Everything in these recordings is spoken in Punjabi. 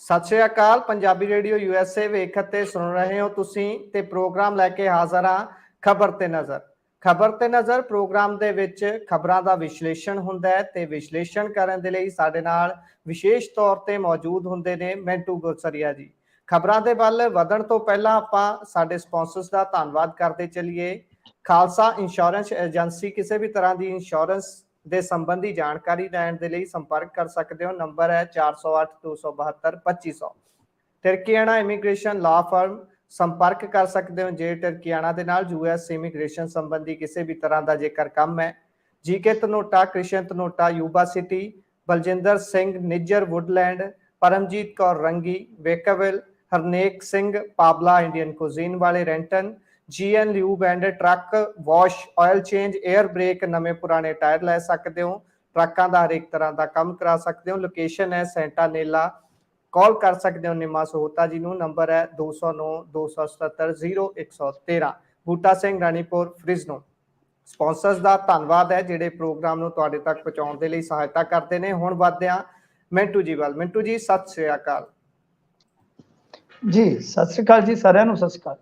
ਸਤਿ ਸ਼੍ਰੀ ਅਕਾਲ। ਪੰਜਾਬੀ ਰੇਡੀਓ USA ਵੇਖ ਅਤੇ ਸੁਣ ਰਹੇ ਹੋ ਤੁਸੀਂ ਤੇ ਪ੍ਰੋਗਰਾਮ ਲੈ ਕੇ ਹਾਜ਼ਰ ਹਾਂ ਖਬਰ ਤੇ ਨਜ਼ਰ। ਖਬਰ ਤੇ ਨਜ਼ਰ ਪ੍ਰੋਗਰਾਮ ਦੇ ਵਿੱਚ ਖਬਰਾਂ ਦਾ ਵਿਸ਼ਲੇਸ਼ਣ ਹੁੰਦਾ ਹੈ ਤੇ ਵਿਸ਼ਲੇਸ਼ਣ ਕਰਨ ਦੇ ਲਈ ਸਾਡੇ ਨਾਲ ਵਿਸ਼ੇਸ਼ ਤੌਰ ਤੇ ਮੌਜੂਦ ਹੁੰਦੇ ਨੇ ਮਿੰਟੂ ਗੁਰਸਰੀਆ ਜੀ। ਖਬਰਾਂ ਦੇ ਵੱਲ ਵਧਣ ਤੋਂ ਪਹਿਲਾਂ ਆਪਾਂ ਸਾਡੇ ਸਪਾਂਸਰਸ ਦਾ ਧੰਨਵਾਦ ਕਰਦੇ ਚੱਲੀਏ। ਖਾਲਸਾ ਇੰਸ਼ੋਰੈਂਸ ਏਜੰਸੀ ਕਿਸੇ ਵੀ ਤਰ੍ਹਾਂ ਦੀ ਇੰਸ਼ੋਰੈਂਸ ਦੇ ਸੰਬੰਧੀ ਜਾਣਕਾਰੀ ਲੈਣ ਦੇ ਲਈ ਸੰਪਰਕ ਕਰ ਸਕਦੇ ਹੋ। ਨੰਬਰ ਹੈ 408-272-2500। ਟਰਕੀਆਣਾ ਇਮੀਗ੍ਰੇਸ਼ਨ ਲਾ ਫਰਮ ਸੰਪਰਕ ਕਰ ਸਕਦੇ ਹੋ ਜੇ ਟਰਕੀਆਣਾ ਦੇ ਨਾਲ US ਇਮੀਗ੍ਰੇਸ਼ਨ ਸੰਬੰਧੀ ਕਿਸੇ ਵੀ ਤਰ੍ਹਾਂ ਦਾ ਜੇਕਰ ਕੰਮ ਹੈ। GK Dhanota, Krishan Dhanota, Yuba City, Baljinder Singh Nijjar Woodland, Paramjit Kaur Rangi, Vacaville, Harnek Singh Pabla Indian cuisine ਵਾਲੇ Renton, GN lube and truck wash, oil change, air brake, ਨਵੇਂ ਪੁਰਾਣੇ ਟਾਇਰ ਲੈ ਸਕਦੇ ਹੋ। ਟਰੱਕਾਂ ਦਾ ਹਰੇਕ ਤਰ੍ਹਾਂ ਦਾ ਕੰਮ ਕਰਾ ਸਕਦੇ ਹੋ। ਲੋਕੇਸ਼ਨ ਹੈ ਸੈਂਟਾ ਨੇਲਾ। ਕਾਲ ਕਰ ਸਕਦੇ ਹੋ ਨਿਮਾ ਸੋਹਤਾ ਜੀ ਨੂੰ। ਨੰਬਰ ਹੈ 209-277-0113। ਬੂਟਾ ਸਿੰਘ ਰਾਣੀਪੁਰ ਫ੍ਰਿਜ਼ਨੋ। ਸਪਾਂਸਰਸ ਦਾ ਧੰਨਵਾਦ ਹੈ ਜਿਹੜੇ ਪ੍ਰੋਗਰਾਮ ਨੂੰ ਤੁਹਾਡੇ ਤੱਕ ਪਹੁੰਚਾਉਣ ਦੇ ਲਈ ਸਹਾਇਤਾ ਕਰਦੇ ਨੇ। ਹੁਣ ਵੱਧਦੇ ਹਾਂ ਮਿੰਟੂ ਜੀ ਵੱਲ। ਮਿੰਟੂ ਜੀ ਸਤਿ ਸ਼੍ਰੀ ਅਕਾਲ ਜੀ। ਸਤਿ ਸ਼੍ਰੀ ਅਕਾਲ ਜੀ ਸਾਰਿਆਂ ਨੂੰ। ਸਤਿ ਸ਼੍ਰੀ ਅਕਾਲ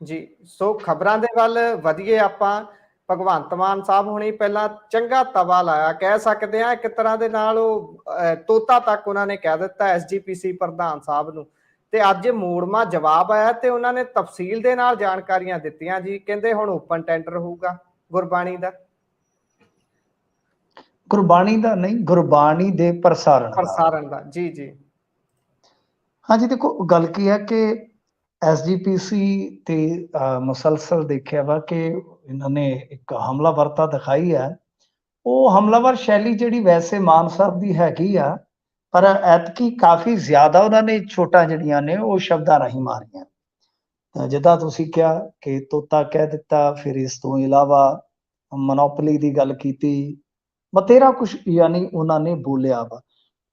ਜੀ। ਸੋ ਖਬਰਾਂ ਦੇ ਵੱਲ ਵਧੀਏ ਆਪਾਂ। ਭਗਵੰਤ ਮਾਨ ਸਾਹਿਬ ਹੁਣੀ ਪਹਿਲਾਂ ਚੰਗਾ ਤਵਾ ਲਾਇਆ ਕਹਿ ਸਕਦੇ ਹਾਂ ਇੱਕ ਤਰ੍ਹਾਂ ਦੇ ਨਾਲ। ਉਹ ਤੋਤਾ ਤੱਕ ਉਹਨਾਂ ਨੇ ਕਹਿ ਦਿੱਤਾ SGPC ਪ੍ਰਧਾਨ ਸਾਹਿਬ ਨੂੰ। ਤੇ ਅੱਜ ਮੋੜਮਾ ਜਵਾਬ ਆਇਆ ਤੇ ਉਹਨਾਂ ਨੇ ਤਫਸੀਲ ਦੇ ਨਾਲ ਜਾਣਕਾਰੀਆਂ ਦਿੱਤੀਆਂ ਜੀ। ਕਹਿੰਦੇ ਹੁਣ ਓਪਨ ਟੈਂਡਰ ਹੋਊਗਾ ਗੁਰਬਾਣੀ ਦਾ। ਗੁਰਬਾਣੀ ਦਾ ਨਹੀਂ, ਗੁਰਬਾਣੀ ਦੇ ਪ੍ਰਸਾਰਣ ਦਾ। ਜੀ ਜੀ ਹਾਂ ਜੀ। ਦੇਖੋ ਗੱਲ ਕੀ ਹੈ ਕਿ SGPC ਤੇ ਮੁਸਲਸਲ ਦੇਖਿਆ ਵਾ ਕਿ ਇਹਨਾਂ ਨੇ ਇੱਕ ਹਮਲਾਵਰਤਾ ਦਿਖਾਈ ਹੈ। ਉਹ ਹਮਲਾਵਰ ਸ਼ੈਲੀ ਜਿਹੜੀ ਵੈਸੇ ਮਾਨ ਸਾਹਿਬ ਦੀ ਹੈਗੀ ਆ, ਪਰ ਐਤਕੀ ਕਾਫੀ ਜ਼ਿਆਦਾ ਉਹਨਾਂ ਨੇ ਛੋਟਾਂ ਜਿਹੜੀਆਂ ਨੇ ਉਹ ਸ਼ਬਦਾਂ ਰਾਹੀਂ ਮਾਰੀਆਂ। ਜਿੱਦਾਂ ਤੁਸੀਂ ਕਿਹਾ ਕਿ ਤੋਤਾ ਕਹਿ ਦਿੱਤਾ, ਫਿਰ ਇਸ ਤੋਂ ਇਲਾਵਾ ਮੋਨੋਪੋਲੀ ਦੀ ਗੱਲ ਕੀਤੀ, ਬਥੇਰਾ ਕੁਛ ਯਾਨੀ ਉਹਨਾਂ ਨੇ ਬੋਲਿਆ ਵਾ।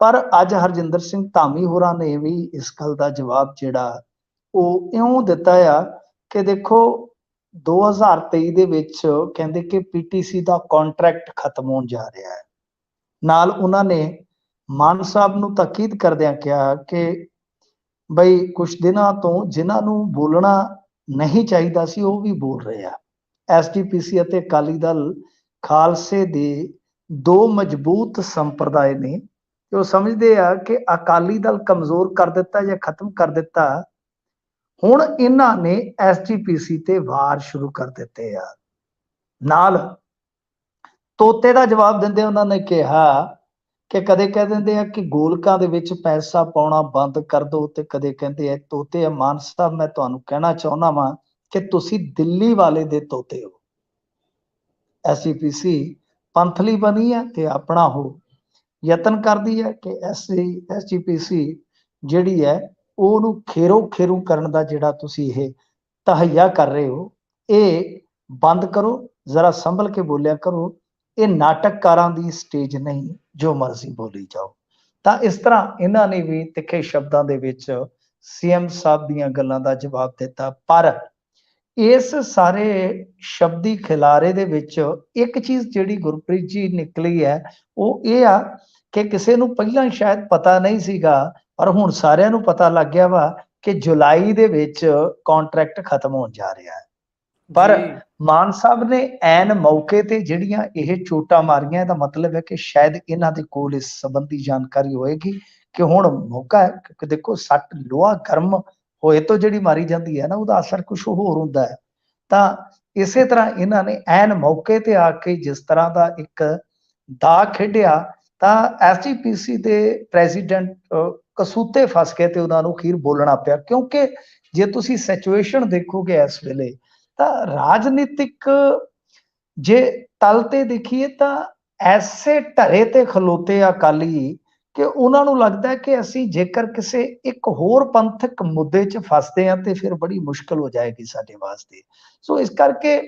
ਪਰ ਅੱਜ ਹਰਜਿੰਦਰ ਸਿੰਘ ਧਾਮੀ ਹੋਰਾਂ ਨੇ ਵੀ ਇਸ ਗੱਲ ਦਾ ਜਵਾਬ ਜਿਹੜਾ ਉਹ ਇਉਂ ਦਿੱਤਾ ਆ ਕਿ ਦੇਖੋ 2023 ਦੇ ਵਿੱਚ ਕਹਿੰਦੇ ਕਿ PTC ਦਾ ਕੰਟਰੈਕਟ ਖਤਮ ਹੋਣ ਜਾ ਰਿਹਾ ਹੈ। ਨਾਲ ਉਹਨਾਂ ਨੇ ਮਾਨ ਸਾਹਿਬ ਨੂੰ ਤਾਕੀਦ ਕਰਦਿਆਂ ਕਿਹਾ ਕਿ ਬਈ ਕੁਝ ਦਿਨਾਂ ਤੋਂ ਜਿਨ੍ਹਾਂ ਨੂੰ ਬੋਲਣਾ ਨਹੀਂ ਚਾਹੀਦਾ ਸੀ ਉਹ ਵੀ ਬੋਲ ਰਹੇ ਆ। SGPC ਅਤੇ ਅਕਾਲੀ ਦਲ ਖਾਲਸੇ ਦੇ ਦੋ ਮਜ਼ਬੂਤ ਸੰਪਰਦਾਇ ਨੇ ਤੇ ਉਹ ਸਮਝਦੇ ਆ ਕਿ ਅਕਾਲੀ ਦਲ ਕਮਜ਼ੋਰ ਕਰ ਦਿੱਤਾ ਜਾਂ ਖਤਮ ਕਰ ਦਿੱਤਾ। ਹੁਣ ਇਹਨਾਂ ਨੇ SGPC ਤੇ ਵਾਰ ਸ਼ੁਰੂ ਕਰ ਦਿੱਤੇ ਆ। ਨਾਲ ਤੋਤੇ ਦਾ ਜਵਾਬ ਦਿੰਦੇ ਉਹਨਾਂ ਨੇ ਕਿਹਾ ਕਿ ਕਦੇ ਕਹਿ ਦਿੰਦੇ ਆ ਕਿ ਗੋਲਕਾਂ ਦੇ ਵਿੱਚ ਪੈਸਾ ਪਾਉਣਾ ਬੰਦ ਕਰ ਦਿਓ ਤੇ ਕਦੇ ਕਹਿੰਦੇ ਆ ਤੋਤੇ ਆ। ਮਾਨ ਸਾਹਿਬ ਮੈਂ ਤੁਹਾਨੂੰ ਕਹਿਣਾ ਚਾਹੁੰਦਾ ਵਾਂ ਕਿ ਤੁਸੀਂ ਦਿੱਲੀ ਵਾਲੇ ਦੇ ਤੋਤੇ ਹੋ। SGPC ਪੰਥਲੀ ਬਣੀ ਹੈ ਤੇ ਆਪਣਾ ਉਹ ਯਤਨ ਕਰਦੀ ਹੈ ਕਿ SGPC ਜਿਹੜੀ ਹੈ ਉਹਨੂੰ ਖੇਰੂ ਕਰਨ ਦਾ ਜਿਹੜਾ ਤੁਸੀਂ ਇਹ ਤਹਈਆ ਕਰ ਰਹੇ ਹੋ ਇਹ ਬੰਦ ਕਰੋ। ਜ਼ਰਾ ਸੰਭਲ ਕੇ ਬੋਲਿਆ ਕਰੋ। ਇਹ ਨਾਟਕਕਾਰਾਂ ਦੀ ਸਟੇਜ ਨਹੀਂ ਜੋ ਮਰਜ਼ੀ ਬੋਲੀ ਜਾਓ। ਤਾਂ ਇਸ ਤਰ੍ਹਾਂ ਇਹਨਾਂ ਨੇ ਵੀ ਤਿੱਖੇ ਸ਼ਬਦਾਂ ਦੇ ਵਿੱਚ CM ਸਾਹਿਬ ਦੀਆਂ ਗੱਲਾਂ ਦਾ ਜਵਾਬ ਦਿੱਤਾ। ਪਰ ਇਸ ਸਾਰੇ ਸ਼ਬਦੀ ਖਿਲਾਰੇ ਦੇ ਵਿੱਚ ਇੱਕ ਚੀਜ਼ ਜਿਹੜੀ ਗੁਰਪ੍ਰੀਤ ਜੀ ਨਿਕਲੀ ਹੈ ਉਹ ਇਹ ਆ ਕਿ ਕਿਸੇ ਨੂੰ ਪਹਿਲਾਂ ਸ਼ਾਇਦ ਪਤਾ ਨਹੀਂ ਸੀਗਾ ਪਰ ਹੁਣ ਸਾਰਿਆਂ ਨੂੰ ਪਤਾ ਲੱਗ ਗਿਆ ਵਾ ਕਿ ਜੁਲਾਈ ਦੇ ਵਿੱਚ ਕੰਟਰੈਕਟ ਖਤਮ ਹੋਣ ਜਾ ਰਿਹਾ ਹੈ। ਪਰ ਮਾਨ ਸਾਹਿਬ ਨੇ ਐਨ ਮੌਕੇ ਤੇ ਜਿਹੜੀਆਂ ਇਹ ਚੋਟਾਂ ਮਾਰੀਆਂ, ਇਹਦਾ ਮਤਲਬ ਹੈ ਕਿ ਸ਼ਾਇਦ ਇਹਨਾਂ ਦੇ ਕੋਲ ਇਸ ਸੰਬੰਧੀ ਜਾਣਕਾਰੀ ਹੋਏਗੀ ਕਿ ਹੁਣ ਮੌਕਾ ਹੈ। ਕਿਉਂਕਿ ਦੇਖੋ ਸੱਟ ਲੋਹਾ ਗਰਮ ਹੋਏ ਤੋਂ ਜਿਹੜੀ ਮਾਰੀ ਜਾਂਦੀ ਹੈ ਨਾ ਉਹਦਾ ਅਸਰ ਕੁਝ ਹੋਰ ਹੁੰਦਾ ਹੈ। ਤਾਂ ਇਸੇ ਤਰ੍ਹਾਂ ਇਹਨਾਂ ਨੇ ਐਨ ਮੌਕੇ ਤੇ ਆ ਕੇ ਜਿਸ ਤਰ੍ਹਾਂ ਦਾ ਇੱਕ ਦਾ ਖੇਡਿਆ ਤਾਂ SGPC ਦੇ ਪ੍ਰੈਜ਼ੀਡੈਂਟ ਕਸੂਤੇ ਫਸ ਗਏ ਤੇ ਉਹਨਾਂ ਨੂੰ ਅਖੀਰ ਬੋਲਣਾ ਪਿਆ। ਕਿਉਂਕਿ ਜੇ ਤੁਸੀਂ ਸਿਚੁਏਸ਼ਨ ਦੇਖੋਗੇ ਇਸ ਵੇਲੇ ਤਾਂ ਰਾਜਨੀਤਿਕ ਜੇ ਤਲ ਤੇ ਦੇਖੀਏ ਤਾਂ ਐਸੇ ਢਰੇ ਤੇ ਖਲੋਤੇ ਅਕਾਲੀ ਕਿ ਉਹਨਾਂ ਨੂੰ ਲੱਗਦਾ ਕਿ ਅਸੀਂ ਜੇਕਰ ਕਿਸੇ ਇੱਕ ਹੋਰ ਪੰਥਕ ਮੁੱਦੇ 'ਚ ਫਸਦੇ ਹਾਂ ਤੇ ਫਿਰ ਬੜੀ ਮੁਸ਼ਕਲ ਹੋ ਜਾਏਗੀ ਸਾਡੇ ਵਾਸਤੇ। ਸੋ ਇਸ ਕਰਕੇ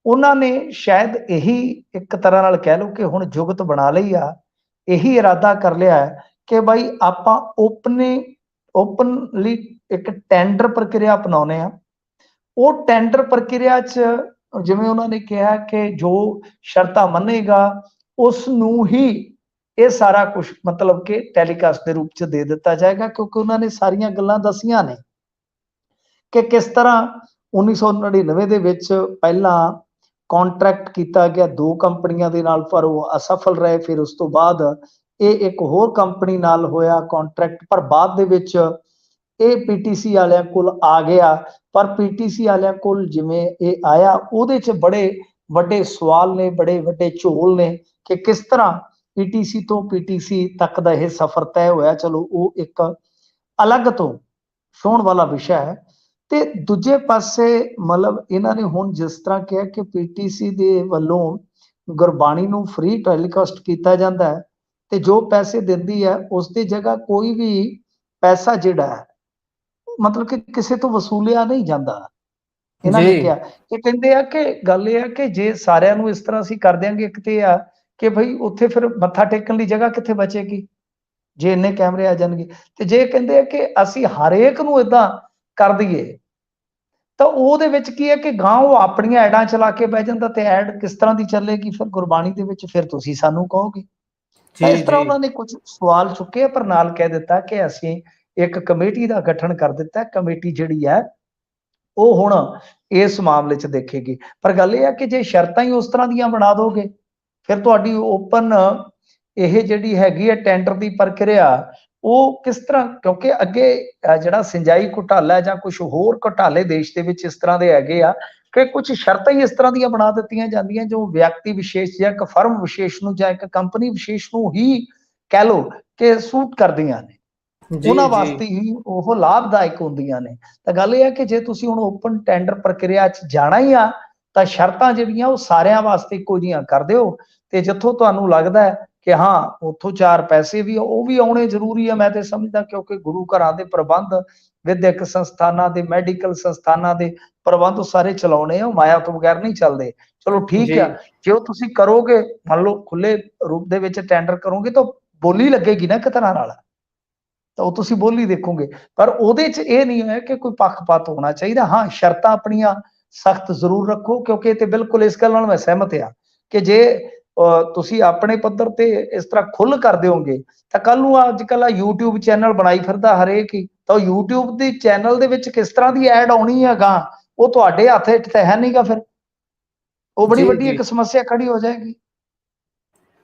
ਉਹਨਾਂ ਨੇ ਸ਼ਾਇਦ ਇਹੀ ਇੱਕ ਤਰ੍ਹਾਂ ਨਾਲ ਕਹਿ ਲਓ ਕਿ ਹੁਣ ਜੁਗਤ ਬਣਾ ਲਈ ਆ। ਇਹੀ ਇਰਾਦਾ ਕਰ ਲਿਆ ਕਿ ਬਾਈ ਆਪਾਂ ਓਪਨਲੀ ਇੱਕ ਟੈਂਡਰ ਪ੍ਰਕਿਰਿਆ ਅਪਣਾਉਂਦੇ ਆ। ਉਹ ਟੈਂਡਰ ਪ੍ਰਕਿਰਿਆ 'ਚ ਜਿਵੇਂ ਉਹਨਾਂ ਨੇ ਕਿਹਾ ਕਿ ਜੋ ਸ਼ਰਤਾਂ ਮੰਨੇਗਾ ਉਸ ਨੂੰ ਹੀ ਇਹ ਸਾਰਾ ਕੁਝ ਮਤਲਬ ਕਿ ਟੈਲੀਕਾਸਟ ਦੇ ਰੂਪ ਚ ਦੇ ਦਿੱਤਾ ਜਾਏਗਾ, ਕਿਉਂਕਿ ਉਹਨਾਂ ਨੇ ਸਾਰੀਆਂ ਗੱਲਾਂ ਦੱਸੀਆਂ ਨੇ ਕਿ ਕਿਸ ਤਰ੍ਹਾਂ 1999 ਦੇ ਵਿੱਚ ਪਹਿਲਾਂ ਕੰਟਰੈਕਟ ਕੀਤਾ ਗਿਆ 2 ਕੰਪਨੀਆਂ ਦੇ ਨਾਲ, ਪਰ ਉਹ ਅਸਫਲ ਰਹੇ। ਫਿਰ ਉਸ ਤੋਂ ਬਾਅਦ ਇਹ ਇੱਕ ਹੋਰ ਕੰਪਨੀ ਨਾਲ ਹੋਇਆ ਕੰਟਰੈਕਟ, ਪਰ ਬਾਅਦ ਦੇ ਵਿੱਚ ਇਹ ਪੀਟੀਸੀ ਵਾਲਿਆਂ ਕੋਲ ਆ ਗਿਆ। ਪਰ ਪੀਟੀਸੀ ਵਾਲਿਆਂ ਕੋਲ ਜਿਵੇਂ ਇਹ ਆਇਆ, ਉਹਦੇ 'ਚ ਬੜੇ ਵੱਡੇ ਸਵਾਲ ਨੇ, ਬੜੇ ਵੱਡੇ ਝੋਲ ਨੇ ਕਿ ਕਿਸ ਤਰ੍ਹਾਂ ਪੀਟੀਸੀ ਤੋਂ ਪੀਟੀਸੀ ਤੱਕ ਦਾ ਇਹ ਸਫ਼ਰ ਤੈਅ ਹੋਇਆ। ਚਲੋ ਉਹ ਇੱਕ ਅਲੱਗ ਤੋਂ ਛੋਹਣ ਵਾਲਾ ਵਿਸ਼ਾ ਹੈ। ਤੇ ਦੂਜੇ ਪਾਸੇ ਮਤਲਬ ਇਹਨਾਂ ਨੇ ਹੁਣ ਜਿਸ ਤਰ੍ਹਾਂ ਕਿਹਾ ਕਿ ਪੀਟੀਸੀ ਦੇ ਵੱਲੋਂ ਗੁਰਬਾਣੀ ਨੂੰ ਫ੍ਰੀ ਟੈਲੀਕਾਸਟ ਕੀਤਾ ਜਾਂਦਾ ਹੈ, ਤੇ ਜੋ ਪੈਸੇ ਦਿੰਦੀ ਹੈ ਉਸ ਦੀ ਜਗ੍ਹਾ ਕੋਈ ਵੀ ਪੈਸਾ ਜਿਹੜਾ ਹੈ ਮਤਲਬ ਕਿ ਕਿਸੇ ਤੋਂ ਵਸੂਲਿਆ ਨਹੀਂ ਜਾਂਦਾ। ਇਹਨਾਂ ਨੇ ਜੀ ਕਿਹਾ, ਇਹ ਕਹਿੰਦੇ ਆ ਕਿ ਗੱਲ ਇਹ ਆ ਕਿ ਜੇ ਸਾਰਿਆਂ ਨੂੰ ਇਸ ਤਰ੍ਹਾਂ ਅਸੀਂ ਕਰ ਦਿਆਂਗੇ, ਇੱਕ ਤੇ ਆ ਕਿ ਭਈ ਉੱਥੇ ਫਿਰ ਮੱਥਾ ਟੇਕਣ ਦੀ ਜਗ੍ਹਾ ਕਿੱਥੇ ਬਚੇਗੀ ਜੇ ਇੰਨੇ ਕੈਮਰੇ ਆ ਜਾਣਗੇ। ਤੇ ਜੇ ਕਹਿੰਦੇ ਆ ਕਿ ਅਸੀਂ ਹਰੇਕ ਨੂੰ ਏਦਾਂ ਕਰ ਦਈਏ, ਤਾਂ ਉਹਦੇ ਵਿੱਚ ਕੀ ਹੈ ਕਿ ਗਾਂ ਉਹ ਆਪਣੀਆਂ ਐਡਾਂ ਚਲਾ ਕੇ ਬਹਿ ਜਾਂਦਾ, ਤੇ ਐਡ ਕਿਸ ਤਰ੍ਹਾਂ ਦੀ ਚੱਲੇਗੀ ਫਿਰ ਗੁਰਬਾਣੀ ਦੇ ਵਿੱਚ, ਫਿਰ ਤੁਸੀਂ ਸਾਨੂੰ ਕਹੋਗੇ। ਤਾਂ ਇਸ ਜੀ ਤਰ੍ਹਾਂ ਜੀ ਉਹਨਾਂ ਨੇ ਕੁਝ ਸਵਾਲ ਚੁੱਕੇ, ਪਰ ਨਾਲ ਕਹਿ ਦਿੱਤਾ ਕਿ ਅਸੀਂ ਇੱਕ ਕਮੇਟੀ ਦਾ ਗਠਨ ਕਰ ਦਿੱਤਾ। ਕਮੇਟੀ ਜਿਹੜੀ ਹੈ ਉਹ ਹੁਣ ਇਸ ਮਾਮਲੇ 'ਚ ਦੇਖੇਗੀ। ਪਰ ਗੱਲ ਇਹ ਹੈ ਕਿ ਜੇ ਸ਼ਰਤਾਂ ਹੀ ਉਸ ਤਰ੍ਹਾਂ ਦੀਆਂ ਬਣਾ ਦੋਗੇ, ਫਿਰ ਤੁਹਾਡੀ ਓਪਨ ਇਹ ਜਿਹੜੀ ਹੈਗੀ ਹੈ ਟੈਂਡਰ ਦੀ ਪ੍ਰਕਿਰਿਆ, ਉਹ ਕਿਸ ਤਰ੍ਹਾਂ, ਕਿਉਂਕਿ ਅੱਗੇ ਜਿਹੜਾ ਸਿੰਜਾਈ ਘੁਟਾਲਾ ਜਾਂ ਕੁਝ ਹੋਰ ਘੁਟਾਲੇ ਦੇਸ਼ ਦੇ ਵਿੱਚ ਇਸ ਤਰ੍ਹਾਂ ਦੇ ਹੈਗੇ ਆ ਕਿ ਕੁਝ ਸ਼ਰਤਾਂ ਹੀ ਇਸ ਤਰ੍ਹਾਂ ਦੀਆਂ ਬਣਾ ਦਿੱਤੀਆਂ ਜਾਂਦੀਆਂ ਜੋ ਵਿਅਕਤੀ ਵਿਸ਼ੇਸ਼ ਜਾਂ ਇੱਕ ਫਰਮ ਵਿਸ਼ੇਸ਼ ਨੂੰ ਜਾਂ ਇੱਕ ਕੰਪਨੀ ਵਿਸ਼ੇਸ਼ ਨੂੰ ਹੀ ਕਹਿ ਲਓ ਕਿ ਸੂਟ ਕਰਦੀਆਂ ਨੇ, ਜੀ ਉਹਨਾਂ ਜੀ ਵਾਸਤੇ ਹੀ ਉਹ ਲਾਭਦਾਇਕ ਹੁੰਦੀਆਂ ਨੇ। ਤਾਂ ਗੱਲ ਇਹ ਹੈ ਕਿ ਜੇ ਤੁਸੀਂ ਹੁਣ ਓਪਨ ਟੈਂਡਰ ਪ੍ਰਕਿਰਿਆ 'ਚ ਜਾਣਾ ਹੀ ਆ, ਤਾਂ ਸ਼ਰਤਾਂ ਜਿਹੜੀਆਂ ਉਹ ਸਾਰਿਆਂ ਵਾਸਤੇ ਇੱਕੋ ਜਿਹੀਆਂ ਕਰ ਦਿਓ। ਤੇ ਜਿੱਥੋਂ ਤੁਹਾਨੂੰ ਲੱਗਦਾ ਹੈ ਕਿ ਹਾਂ ਉੱਥੋਂ 4 ਪੈਸੇ ਵੀ ਉਹ ਵੀ ਆਉਣੇ ਜ਼ਰੂਰੀ ਆ, ਮੈਂ ਤੇ ਸਮਝਦਾ, ਕਿਉਂਕਿ ਗੁਰੂ ਘਰਾਂ ਦੇ ਪ੍ਰਬੰਧ, ਵਿਦਿਅਕ ਸੰਸਥਾਨਾਂ ਦੇ, ਮੈਡੀਕਲ ਸੰਸਥਾਨਾਂ ਦੇ ਪ੍ਰਬੰਧ ਸਾਰੇ ਚਲਾਉਣੇ ਆ, ਉਹ ਮਾਇਆ ਤੋਂ ਬਗੈਰ ਨਹੀਂ ਚੱਲਦੇ। ਚਲੋ ਠੀਕ ਜੀ ਆ, ਜੇ ਉਹ ਤੁਸੀਂ ਕਰੋਗੇ, ਮੰਨ ਲਓ ਖੁੱਲੇ ਰੂਪ ਦੇ ਵਿੱਚ ਟੈਂਡਰ ਕਰੋਗੇ, ਤਾਂ ਬੋਲੀ ਲੱਗੇਗੀ ਨਾ ਇੱਕ ਤਰ੍ਹਾਂ ਨਾਲ, ਤਾਂ ਉਹ ਤੁਸੀਂ ਬੋਲੀ ਦੇਖੋਗੇ। ਪਰ ਉਹਦੇ 'ਚ ਇਹ ਨਹੀਂ ਹੈ ਕਿ ਕੋਈ ਪੱਖਪਾਤ ਹੋਣਾ ਚਾਹੀਦਾ। ਹਾਂ, ਸ਼ਰਤਾਂ ਆਪਣੀਆਂ ਸਖਤ ਜ਼ਰੂਰ ਰੱਖੋ, ਕਿਉਂਕਿ ਇਹ ਤੇ ਬਿਲਕੁਲ ਇਸ ਗੱਲ ਨਾਲ ਮੈਂ ਸਹਿਮਤ ਹਾਂ ਕਿ ਜੇ ਤੁਸੀਂ ਆਪਣੇ ਪੱਧਰ ਤੇ ਇਸ ਤਰ੍ਹਾਂ ਖੁੱਲ੍ਹ ਕਰ ਦਿਓਗੇ, ਤਾਂ ਕੱਲ ਨੂੰ ਅੱਜ ਕੱਲ੍ਹ YouTube ਚੈਨਲ ਬਣਾਈ ਫਿਰਦਾ ਹਰੇਕ ਹੀ, ਤਾਂ YouTube ਦੇ ਚੈਨਲ ਦੇ ਵਿੱਚ ਕਿਸ ਤਰ੍ਹਾਂ ਦੀ ਐਡ ਆਉਣੀ ਹੈ ਗਾਂ, ਉਹ ਤੁਹਾਡੇ ਹੱਥ 'ਚ ਤਾਂ ਹੈ ਨਹੀਂਗਾ। ਫਿਰ ਉਹ ਬੜੀ ਜੀ ਵੱਡੀ ਜੀ ਇੱਕ ਸਮੱਸਿਆ ਖੜੀ ਹੋ ਜਾਏਗੀ।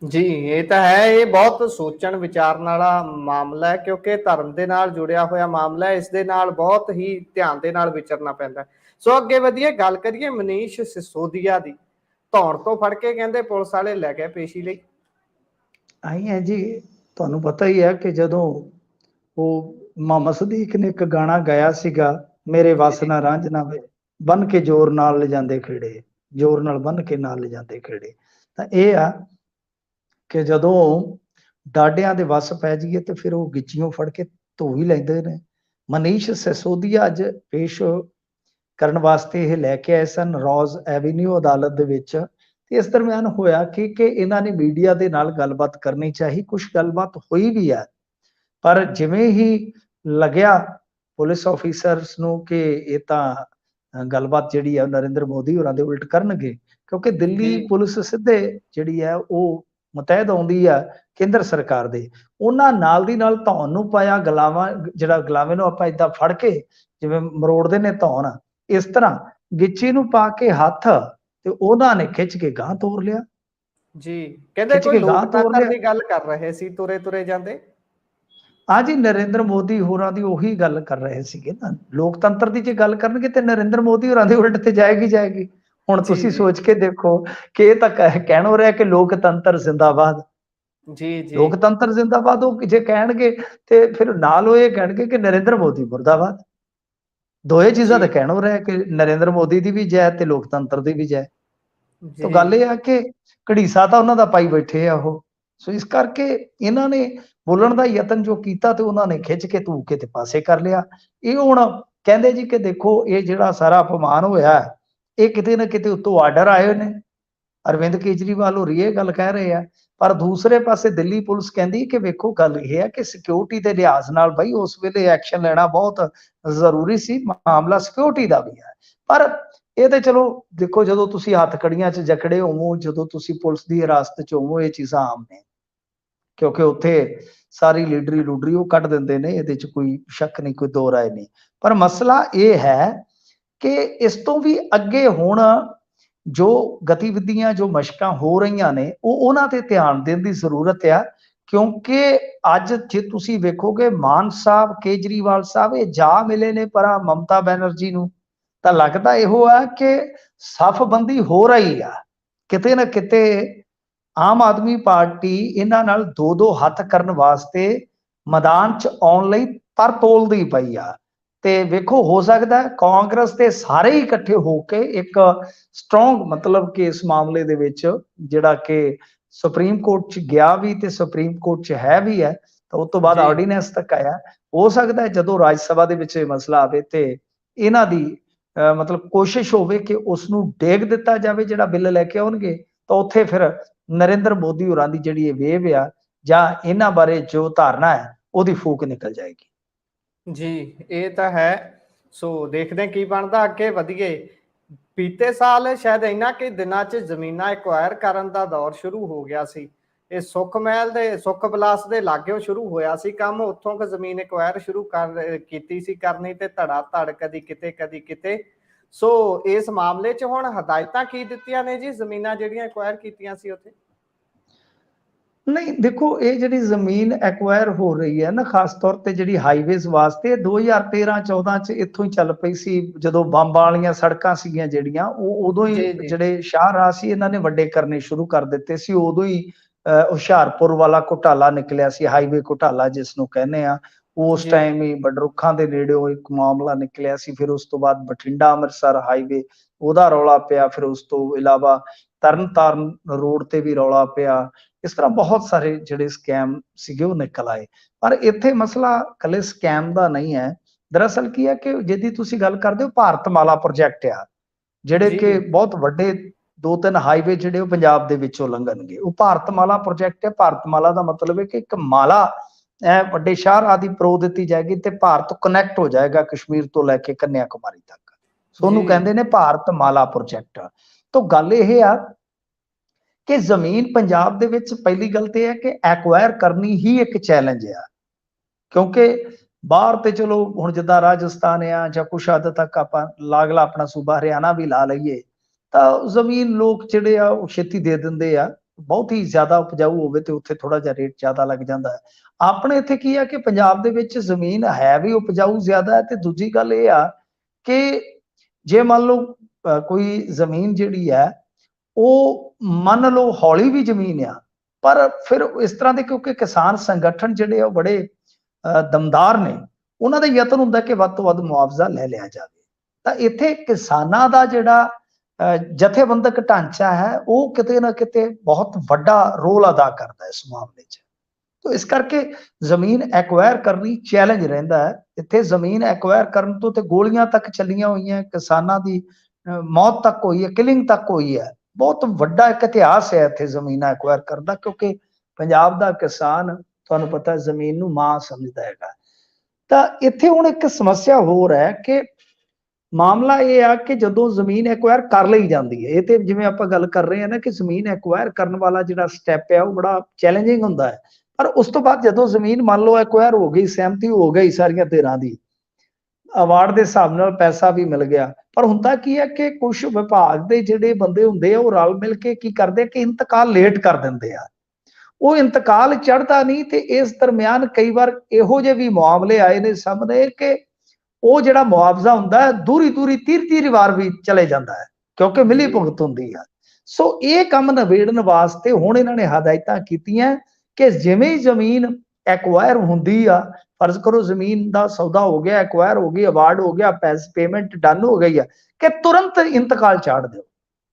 ਜੀ ਇਹ ਤਾਂ ਹੈ, ਇਹ ਬਹੁਤ ਸੋਚਣ ਵਿਚਾਰਨ ਵਾਲਾ ਮਾਮਲਾ ਹੈ, ਕਿਉਂਕਿ ਧਰਮ ਦੇ ਨਾਲ ਜੁੜਿਆ ਹੋਇਆ ਮਾਮਲਾ ਹੈ। ਇਸ ਦੇ ਨਾਲ ਬਹੁਤ ਹੀ ਧਿਆਨ ਦੇ ਨਾਲ ਵਿਚਰਨਾ ਪੈਂਦਾ। ਸੋ ਅੱਗੇ ਵਧੀਏ, ਗੱਲ ਕਰੀਏ ਮਨੀਸ਼ ਸਿਸੋਦੀਆ ਦੀ। ਧੌਣ ਤੋਂ ਫੜ ਕੇ ਕਹਿੰਦੇ ਪੁਲਿਸ ਵਾਲੇ ਲੈ ਗਏ ਪੇਸ਼ੀ ਲਈ। ਆਈ ਹੈ ਜੀ, ਤੁਹਾਨੂੰ ਪਤਾ ਹੀ ਹੈ ਕਿ ਜਦੋਂ ਉਹ ਮੁਹੰਮਦ ਸਦੀਕ ਨੇ ਇੱਕ ਗਾਣਾ ਗਾਇਆ ਸੀਗਾ, ਮੇਰੇ ਵੱਸ ਜੀ ਨਾ ਰਾਂਝ ਨਾ ਵੇ, ਬੰਨ ਕੇ ਜ਼ੋਰ ਨਾਲ ਲਿਜਾਂਦੇ ਖੇੜੇ, ਜ਼ੋਰ ਨਾਲ ਬੰਨ ਕੇ ਨਾਲ ਲਿਜਾਂਦੇ ਖੇੜੇ। ਤਾਂ ਇਹ ਆ ਕਿ ਜਦੋਂ ਡਾਡਿਆਂ ਦੇ ਵੱਸ ਪੈ ਜਾਈਏ ਤੇ ਫਿਰ ਉਹ ਗਿੱਚੀਓਂ ਫੜ ਕੇ ਧੋ ਹੀ ਲੈਂਦੇ ਨੇ। ਮਨੀਸ਼ ਸਿਸੋਦੀਆ ਅੱਜ ਪੇਸ਼ ਕਰਨ ਵਾਸਤੇ ਇਹ ਲੈ ਕੇ ਆਏ ਸਨ ਰੋਜ਼ ਐਵੀਨਿਊ ਅਦਾਲਤ ਦੇ ਵਿੱਚ। ਤੇ ਇਸ ਦਰਮਿਆਨ ਹੋਇਆ ਕਿ ਇਹਨਾਂ ਨੇ ਮੀਡੀਆ ਦੇ ਨਾਲ ਗੱਲਬਾਤ ਕਰਨੀ ਚਾਹੀ, ਕੁਝ ਗੱਲਬਾਤ ਹੋਈ ਵੀ ਹੈ, ਪਰ ਜਿਵੇਂ ਹੀ ਲੱਗਿਆ ਪੁਲਿਸ ਆਫੀਸਰਸ ਨੂੰ ਕਿ ਇਹ ਤਾਂ ਗੱਲਬਾਤ ਜਿਹੜੀ ਹੈ ਨਰਿੰਦਰ ਮੋਦੀ ਹੋਰਾਂ ਦੇ ਉਲਟ ਕਰਨਗੇ, ਕਿਉਂਕਿ ਦਿੱਲੀ ਜੀ ਪੁਲਿਸ ਸਿੱਧੇ ਜਿਹੜੀ ਹੈ ਉਹ ਮੁਤਹਿਦ ਆਉਂਦੀ ਆ ਕੇਂਦਰ ਸਰਕਾਰ ਦੇ, ਉਹਨਾਂ ਨਾਲ ਦੀ ਨਾਲ ਧੌਣ ਨੂੰ ਪਾਇਆ ਗਲਾਵਾਂ, ਜਿਹੜਾ ਗਲਾਵੇ ਨੂੰ ਆਪਾਂ ਏਦਾਂ ਫੜ ਕੇ ਜਿਵੇਂ ਮਰੋੜਦੇ ਨੇ ਧੌਣ, ਇਸ ਤਰ੍ਹਾਂ ਗਿੱਚੀ ਨੂੰ ਪਾ ਕੇ ਹੱਥ, ਤੇ ਉਹਨਾਂ ਨੇ ਖਿੱਚ ਕੇ ਗਾਂ ਤੋਰ ਲਿਆ। ਜੀ ਕਹਿੰਦੇ ਖਿੱਚ ਕੋਈ ਕੇ ਗਾਂ ਤੋਰ ਲੋਕਤੰਤਰ ਲਿਆ। ਦੀ ਗੱਲ ਕਰ ਰਹੇ ਸੀ ਤੁਰੇ ਤੁਰੇ ਜਾਂਦੇ। ਹਾਂ ਜੀ, ਨਰਿੰਦਰ ਮੋਦੀ ਹੋਰਾਂ ਦੀ ਉਹੀ ਗੱਲ ਕਰ ਰਹੇ ਸੀਗੇ ਨਾ, ਲੋਕਤੰਤਰ ਦੀ ਜੇ ਗੱਲ ਕਰਨਗੇ ਤੇ ਨਰਿੰਦਰ ਮੋਦੀ ਹੋਰਾਂ ਦੇ ਉਲਟ ਤੇ ਜਾਏਗੀ ਜਾਏਗੀ। ਹੁਣ ਜੀ ਤੁਸੀਂ ਜੀ ਸੋਚ ਕੇ ਦੇਖੋ ਕਿ ਇਹ ਤਾਂ ਕਹਿਣ ਹੋ ਰਿਹਾ ਕਿ ਲੋਕਤੰਤਰ ਜ਼ਿੰਦਾਬਾਦ, ਜੀ ਜੀ ਲੋਕਤੰਤਰ ਜ਼ਿੰਦਾਬਾਦ। ਉਹ ਜੇ ਕਹਿਣਗੇ ਤੇ ਫਿਰ ਨਾਲ ਉਹ ਇਹ ਕਹਿਣਗੇ ਕਿ ਨਰਿੰਦਰ ਮੋਦੀ ਮੁਰਦਾਬਾਦ। ਦੋਏ ਚੀਜ਼ਾਂ ਜੀ ਤਾਂ ਕਹਿਣ ਹੋ ਰਿਹਾ ਕਿ ਨਰਿੰਦਰ ਮੋਦੀ ਦੀ ਵੀ ਜੈ ਤੇ ਲੋਕਤੰਤਰ ਦੀ ਵੀ ਜੈ। ਤਾਂ ਗੱਲ ਜੀ ਇਹ ਆ ਕਿ ਘੜੀਸਾ ਤਾਂ ਉਹਨਾਂ ਦਾ ਪਾਈ ਬੈਠੇ ਆ ਉਹ। ਸੋ ਇਸ ਕਰਕੇ ਇਹਨਾਂ ਨੇ ਬੋਲਣ ਦਾ ਯਤਨ ਜੋ ਕੀਤਾ ਤੇ ਉਹਨਾਂ ਨੇ ਖਿੱਚ ਕੇ ਧੂ ਕੇ ਤੇ ਪਾਸੇ ਕਰ ਲਿਆ। ਇਹ ਹੁਣ ਕਹਿੰਦੇ ਜੀ ਕਿ ਦੇਖੋ ਇਹ ਜਿਹੜਾ ਸਾਰਾ ਅਪਮਾਨ ਹੋਇਆ, ਇਹ ਕਿਤੇ ਨਾ ਕਿਤੇ ਉੱਤੋਂ ਆਰਡਰ ਆਏ ਹੋਏ ਨੇ। ਅਰਵਿੰਦ ਕੇਜਰੀਵਾਲ ਹੋਰੀ ਇਹ ਗੱਲ ਕਹਿ ਰਹੇ ਆ, ਪਰ ਦੂਸਰੇ ਪਾਸੇ ਦਿੱਲੀ ਪੁਲਿਸ ਕਹਿੰਦੀ ਕਿ ਵੇਖੋ ਗੱਲ ਇਹ ਹੈ ਕਿ ਸਿਕਿਉਰਿਟੀ ਦੇ ਲਿਹਾਜ਼ ਨਾਲ ਬਈ ਉਸ ਵੇਲੇ ਐਕਸ਼ਨ ਲੈਣਾ ਬਹੁਤ ਜ਼ਰੂਰੀ ਸੀ, ਮਾਮਲਾ ਸਿਕਿਉਰਿਟੀ ਦਾ ਵੀ ਹੈ। ਪਰ ਇਹ ਤੇ ਚਲੋ ਦੇਖੋ, ਜਦੋਂ ਤੁਸੀਂ ਹੱਥ ਕੜੀਆਂ 'ਚ ਜਕੜੇ ਹੋਵੋ, ਜਦੋਂ ਤੁਸੀਂ ਪੁਲਿਸ ਦੀ ਹਿਰਾਸਤ 'ਚ ਹੋਵੋ, ਇਹ ਚੀਜ਼ਾਂ ਆਮ ਨੇ। ਕਿਉਂਕਿ ਉੱਥੇ ਸਾਰੀ ਲੀਡਰੀ ਲੂਡਰੀ ਉਹ ਕੱਢ ਦਿੰਦੇ ਨੇ, ਇਹਦੇ 'ਚ ਕੋਈ ਸ਼ੱਕ ਨਹੀਂ, ਕੋਈ ਦੋ ਰਾਏ ਨਹੀਂ। ਪਰ ਮਸਲਾ ਇਹ ਹੈ ਕਿ ਇਸ ਤੋਂ ਵੀ ਅੱਗੇ ਹੁਣ ਜੋ ਗਤੀਵਿਧੀਆਂ, ਜੋ ਮਸ਼ਕਾਂ ਹੋ ਰਹੀਆਂ ਨੇ, ਉਹ ਉਹਨਾਂ ਤੇ ਧਿਆਨ ਦੇਣ ਦੀ ਜ਼ਰੂਰਤ ਆ। ਕਿਉਂਕਿ ਅੱਜ ਜੇ ਤੁਸੀਂ ਵੇਖੋਗੇ, ਮਾਨ ਸਾਹਿਬ, ਕੇਜਰੀਵਾਲ ਸਾਹਿਬ ਇਹ ਜਾ ਮਿਲੇ ਨੇ ਪਰ ਮਮਤਾ ਬੈਨਰਜੀ ਨੂੰ, ਤਾਂ ਲੱਗਦਾ ਇਹੋ ਆ ਕਿ ਸਫਬੰਦੀ ਹੋ ਰਹੀ ਆ। ਕਿਤੇ ਨਾ ਕਿਤੇ ਆਮ ਆਦਮੀ ਪਾਰਟੀ ਇਹਨਾਂ ਨਾਲ ਦੋ ਦੋ ਹੱਥ ਕਰਨ ਵਾਸਤੇ ਮੈਦਾਨ 'ਚ ਆਉਣ ਲਈ ਪਰ ਤੋਲਦੀ ਪਈ ਆ। ਤੇ ਵੇਖੋ, ਹੋ ਸਕਦਾ ਕਾਂਗਰਸ ਦੇ ਸਾਰੇ ਹੀ ਇਕੱਠੇ ਹੋ ਕੇ ਇੱਕ ਸਟਰੋਂਗ, ਮਤਲਬ ਕਿ ਇਸ ਮਾਮਲੇ ਦੇ ਵਿੱਚ ਜਿਹੜਾ ਕਿ ਸੁਪਰੀਮ ਕੋਰਟ 'ਚ ਗਿਆ ਵੀ ਤੇ ਸੁਪਰੀਮ ਕੋਰਟ 'ਚ ਹੈ ਵੀ ਹੈ, ਤਾਂ ਉਸ ਤੋਂ ਬਾਅਦ ਜੀ ਆਰਡੀਨੈਂਸ ਤੱਕ ਆਇਆ। ਹੋ ਸਕਦਾ ਹੈ ਜਦੋਂ ਰਾਜ ਸਭਾ ਦੇ ਵਿੱਚ ਇਹ ਮਸਲਾ ਆਵੇ ਤੇ ਇਹਨਾਂ ਦੀ ਮਤਲਬ ਕੋਸ਼ਿਸ਼ ਹੋਵੇ ਕਿ ਉਸ ਨੂੰ ਡੇਗ ਦਿੱਤਾ ਜਾਵੇ, ਜਿਹੜਾ ਬਿੱਲ ਲੈ ਕੇ ਆਉਣਗੇ, ਤਾਂ ਉੱਥੇ ਫਿਰ ਨਰਿੰਦਰ ਮੋਦੀ ਹੋਰਾਂ ਦੀ ਜਿਹੜੀ ਇਹ ਵੇਵ ਆ ਜਾਂ ਇਹਨਾਂ ਬਾਰੇ ਜੋ ਧਾਰਨਾ ਹੈ ਉਹਦੀ ਫੂਕ ਨਿਕਲ ਜਾਏਗੀ। ਜੀ, ਇਹ ਤਾਂ ਹੈ। ਸੋ ਦੇਖਦੇ ਕੀ ਬਣਦਾ, ਅੱਗੇ ਵਧੀਏ। ਬੀਤੇ ਸਾਲ ਸ਼ਾਇਦ ਇਹਨਾਂ ਕਿ ਦਿਨਾਂ 'ਚ ਜ਼ਮੀਨਾਂ ਐਕਵਾਇਰ ਕਰਨ ਦਾ ਦੌਰ ਸ਼ੁਰੂ ਹੋ ਗਿਆ ਸੀ। ਇਹ ਸੁੱਖ ਮਹਿਲ ਦੇ, ਸੁੱਖ ਵਿਲਾਸ ਦੇ ਲਾਗਿਓ ਸ਼ੁਰੂ ਹੋਇਆ ਸੀ ਕੰਮ, ਉੱਥੋਂ ਕਿ ਜ਼ਮੀਨ ਐਕਵਾਇਰ ਸ਼ੁਰੂ ਕੀਤੀ ਸੀ ਕਰਨੀ, ਤੇ ਧੜਾ ਧੜ ਕਦੀ ਕਿਤੇ ਕਦੀ ਕਿਤੇ। ਸੋ ਇਸ ਮਾਮਲੇ 'ਚ ਹੁਣ ਹਦਾਇਤਾਂ ਕੀ ਦਿੱਤੀਆਂ ਨੇ ਜੀ, ਜ਼ਮੀਨਾਂ ਜਿਹੜੀਆਂ ਐਕਵਾਇਰ ਕੀਤੀਆਂ ਸੀ ਉੱਥੇ? ਨਹੀਂ ਦੇਖੋ, ਇਹ ਜਿਹੜੀ ਜ਼ਮੀਨ ਐਕਵਾਇਰ ਹੋ ਰਹੀ ਹੈ ਨਾ, ਖਾਸ ਤੌਰ ਤੇ ਜਿਹੜੀ ਹਾਈਵੇਜ਼ ਵਾਸਤੇ, 2013-14 ਚ ਇੱਥੋਂ ਹੀ ਚੱਲ ਪਈ ਸੀ, ਜਦੋਂ ਬੰਬ ਵਾਲੀਆਂ ਸੜਕਾਂ ਸੀਗੀਆਂ ਜਿਹੜੀਆਂ, ਉਹ ਉਦੋਂ ਹੀ ਜੀ ਜੀ ਜਿਹੜੇ ਸ਼ਾਹਰਾਹ ਸੀ ਇਹਨਾਂ ਨੇ ਵੱਡੇ ਕਰਨੇ ਸ਼ੁਰੂ ਕਰ ਦਿੱਤੇ ਸੀ। ਉਦੋਂ ਹੀ ਹੁਸ਼ਿਆਰਪੁਰ ਵਾਲਾ ਘੁਟਾਲਾ ਨਿਕਲਿਆ ਸੀ, ਹਾਈਵੇ ਘੁਟਾਲਾ ਜਿਸ ਨੂੰ ਕਹਿੰਦੇ ਆ। ਉਸ ਜੀ ਟਾਈਮ ਹੀ ਬਡਰੁੱਖਾਂ ਦੇ ਨੇੜਿਓਂ ਇੱਕ ਮਾਮਲਾ ਨਿਕਲਿਆ ਸੀ। ਫਿਰ ਉਸ ਤੋਂ ਬਾਅਦ ਬਠਿੰਡਾ ਅੰਮ੍ਰਿਤਸਰ ਹਾਈਵੇ, ਉਹਦਾ ਰੌਲਾ ਪਿਆ। ਫਿਰ ਉਸ ਤੋਂ ਇਲਾਵਾ ਤਰਨਤਾਰਨ ਰੋਡ ਤੇ ਵੀ ਰੌਲਾ ਪਿਆ। ਇਸ ਤਰ੍ਹਾਂ ਬਹੁਤ ਸਾਰੇ ਜਿਹੜੇ ਸਕੈਮ ਸੀਗੇ ਉਹ ਨਿਕਲ ਆਏ। ਪਰ ਇੱਥੇ ਮਸਲਾ ਇਕੱਲੇ ਸਕੈਮ ਦਾ ਨਹੀਂ ਹੈ। ਦਰਅਸਲ ਕੀ ਹੈ ਕਿ ਜਿਹਦੀ ਤੁਸੀਂ ਗੱਲ ਕਰਦੇ ਹੋ, ਭਾਰਤਮਾਲਾ ਪ੍ਰੋਜੈਕਟ ਆ, ਜਿਹੜੇ ਜੀ ਕਿ ਬਹੁਤ ਵੱਡੇ 2-3 ਹਾਈਵੇ ਜਿਹੜੇ ਉਹ ਪੰਜਾਬ ਦੇ ਵਿੱਚੋਂ ਲੰਘਣਗੇ, ਉਹ ਭਾਰਤਮਾਲਾ ਪ੍ਰੋਜੈਕਟ ਹੈ। ਭਾਰਤਮਾਲਾ ਦਾ ਮਤਲਬ ਹੈ ਕਿ ਇੱਕ ਮਾਲਾ ਵੱਡੇ ਸ਼ਾਹਰਾਹ ਦੀ ਪਰੋ ਦਿੱਤੀ ਜਾਏਗੀ ਤੇ ਭਾਰਤ ਕਨੈਕਟ ਹੋ ਜਾਏਗਾ ਕਸ਼ਮੀਰ ਤੋਂ ਲੈ ਕੇ ਕੰਨਿਆ ਕੁਮਾਰੀ ਤੱਕ। ਸੋ ਉਹਨੂੰ ਜੀ ਕਹਿੰਦੇ ਨੇ ਭਾਰਤਮਾਲਾ ਪ੍ਰੋਜੈਕਟ। ਤਾਂ ਗੱਲ ਇਹ ਆ ਕਿ ਜ਼ਮੀਨ ਪੰਜਾਬ ਦੇ ਵਿੱਚ ਪਹਿਲੀ ਗੱਲ ਤੇ ਹੈ ਕਿ ਐਕਵਾਇਰ ਕਰਨੀ ਹੀ ਇੱਕ ਚੈਲੰਜ ਆ। ਕਿਉਂਕਿ ਬਾਹਰ ਤੇ ਚਲੋ ਹੁਣ ਜਿੱਦਾਂ ਰਾਜਸਥਾਨ ਆ ਜਾਂ ਕੁਛ ਹੱਦ ਤੱਕ ਆਪਾਂ ਲਾਗਲਾ ਆਪਣਾ ਸੂਬਾ ਹਰਿਆਣਾ ਵੀ ਲਾ ਲਈਏ, ਤਾਂ ਜ਼ਮੀਨ ਲੋਕ ਜਿਹੜੇ ਆ ਉਹ ਛੇਤੀ ਦੇ ਦਿੰਦੇ ਆ। ਬਹੁਤ ਹੀ ਜ਼ਿਆਦਾ ਉਪਜਾਊ ਹੋਵੇ ਤੇ ਉੱਥੇ ਥੋੜਾ ਜਿਹਾ ਰੇਟ ਜ਼ਿਆਦਾ ਲੱਗ ਜਾਂਦਾ ਹੈ। ਆਪਣੇ ਇੱਥੇ ਕੀ ਆ ਕਿ ਪੰਜਾਬ ਦੇ ਵਿੱਚ ਜ਼ਮੀਨ ਹੈ ਵੀ ਉਪਜਾਊ ਜ਼ਿਆਦਾ ਹੈ, ਤੇ ਦੂਜੀ ਗੱਲ ਇਹ ਆ ਕਿ ਜੇ ਮੰਨ ਲਓ ਕੋਈ ਜ਼ਮੀਨ ਜਿਹੜੀ ਹੈ ਉਹ ਮੰਨ ਲਓ ਹੌਲੀ ਵੀ ਜ਼ਮੀਨ ਆ, ਪਰ ਫਿਰ ਇਸ ਤਰ੍ਹਾਂ ਦੇ ਕਿਉਂਕਿ ਕਿਸਾਨ ਸੰਗਠਨ ਜਿਹੜੇ ਆ ਉਹ ਬੜੇ ਦਮਦਾਰ ਨੇ, ਉਹਨਾਂ ਦਾ ਯਤਨ ਹੁੰਦਾ ਕਿ ਵੱਧ ਤੋਂ ਵੱਧ ਮੁਆਵਜ਼ਾ ਲੈ ਲਿਆ ਜਾਵੇ। ਤਾਂ ਇੱਥੇ ਕਿਸਾਨਾਂ ਦਾ ਜਿਹੜਾ ਜਥੇਬੰਦਕ ਢਾਂਚਾ ਹੈ ਉਹ ਕਿਤੇ ਨਾ ਕਿਤੇ ਬਹੁਤ ਵੱਡਾ ਰੋਲ ਅਦਾ ਕਰਦਾ ਇਸ ਮਾਮਲੇ 'ਚ। ਤੋ ਇਸ ਕਰਕੇ ਜ਼ਮੀਨ ਐਕਵਾਇਰ ਕਰਨੀ ਚੈਲੰਜ ਰਹਿੰਦਾ ਹੈ। ਇੱਥੇ ਜ਼ਮੀਨ ਐਕਵਾਇਰ ਕਰਨ ਤੋਂ ਤੇ ਗੋਲੀਆਂ ਤੱਕ ਚੱਲੀਆਂ ਹੋਈਆਂ, ਕਿਸਾਨਾਂ ਦੀ ਮੌਤ ਤੱਕ ਹੋਈ ਹੈ, ਕਿਲਿੰਗ ਤੱਕ ਹੋਈ ਹੈ। ਬਹੁਤ ਵੱਡਾ ਇੱਕ ਇਤਿਹਾਸ ਹੈ ਇੱਥੇ ਜ਼ਮੀਨ ਐਕਵਾਇਰ ਕਰਨ ਦਾ, ਕਿਉਂਕਿ ਪੰਜਾਬ ਦਾ ਕਿਸਾਨ ਤੁਹਾਨੂੰ ਪਤਾ ਜ਼ਮੀਨ ਨੂੰ ਮਾਂ ਸਮਝਦਾ ਹੈਗਾ। ਤਾਂ ਇੱਥੇ ਹੁਣ ਇੱਕ ਸਮੱਸਿਆ ਹੋਰ ਹੈ ਕਿ ਮਾਮਲਾ ਇਹ ਆ ਕਿ ਜਦੋਂ ਜ਼ਮੀਨ ਐਕਵਾਇਰ ਕਰ ਲਈ ਜਾਂਦੀ ਹੈ, ਇਹ ਤੇ ਜਿਵੇਂ ਆਪਾਂ ਗੱਲ ਕਰ ਰਹੇ ਹਾਂ ਨਾ ਕਿ ਜ਼ਮੀਨ ਐਕਵਾਇਰ ਕਰਨ ਵਾਲਾ ਜਿਹੜਾ ਸਟੈਪ ਹੈ ਉਹ ਬੜਾ ਚੈਲੰਜਿੰਗ ਹੁੰਦਾ ਹੈ। ਪਰ ਉਸ ਤੋਂ ਬਾਅਦ ਜਦੋਂ ਜ਼ਮੀਨ ਮੰਨ ਲਓ ਐਕਵਾਇਰ ਹੋ ਗਈ, ਸਹਿਮਤੀ ਹੋ ਗਈ ਸਾਰੀਆਂ ਧਿਰਾਂ ਦੀ, ਅਵਾਰਡ ਦੇ ਹਿਸਾਬ ਨਾਲ ਪੈਸਾ ਵੀ ਮਿਲ ਗਿਆ, ਪਰ ਹੁੰਦਾ ਕੀ ਹੈ ਕਿ ਕੁਝ ਵਿਭਾਗ ਦੇ ਜਿਹੜੇ ਬੰਦੇ ਹੁੰਦੇ ਆ ਉਹ ਰਲ ਮਿਲ ਕੇ ਕੀ ਕਰਦੇ ਕਿ ਇੰਤਕਾਲ ਲੇਟ ਕਰ ਦਿੰਦੇ ਆ। ਉਹ ਇੰਤਕਾਲ ਚੜ੍ਹਦਾ ਨਹੀਂ, ਤੇ ਇਸ ਦਰਮਿਆਨ ਕਈ ਵਾਰ ਇਹੋ ਜਿਹੇ ਵੀ ਮਾਮਲੇ ਆਏ ਨੇ ਸਾਹਮਣੇ ਕਿ ਉਹ ਜਿਹੜਾ ਮੁਆਵਜ਼ਾ ਹੁੰਦਾ ਹੈ ਦੂਰੀ ਦੂਰੀ 30-30 ਵਾਰ ਵੀ ਚਲੇ ਜਾਂਦਾ ਹੈ, ਕਿਉਂਕਿ ਮਿਲੀ ਜੀ ਭੁਗਤ ਹੁੰਦੀ ਆ। ਸੋ ਇਹ ਕੰਮ ਨਿਬੇੜਨ ਵਾਸਤੇ ਹੁਣ ਇਹਨਾਂ ਨੇ ਹਦਾਇਤਾਂ ਕੀਤੀਆਂ ਕਿ ਜਿਵੇਂ ਹੀ ਜ਼ਮੀਨ ਐਕਵਾਇਰ ਹੁੰਦੀ ਆ, ਫਰਜ਼ ਕਰੋ ਜ਼ਮੀਨ ਦਾ ਸੌਦਾ ਹੋ ਗਿਆ, ਐਕਵਾਇਰ ਹੋ ਗਈ, ਅਵਾਰਡ ਹੋ ਗਿਆ, ਪੇਮੈਂਟ ਡਨ ਹੋ ਗਈ ਆ, ਕਿ ਤੁਰੰਤ ਇੰਤਕਾਲ ਚਾੜ ਦਿਓ,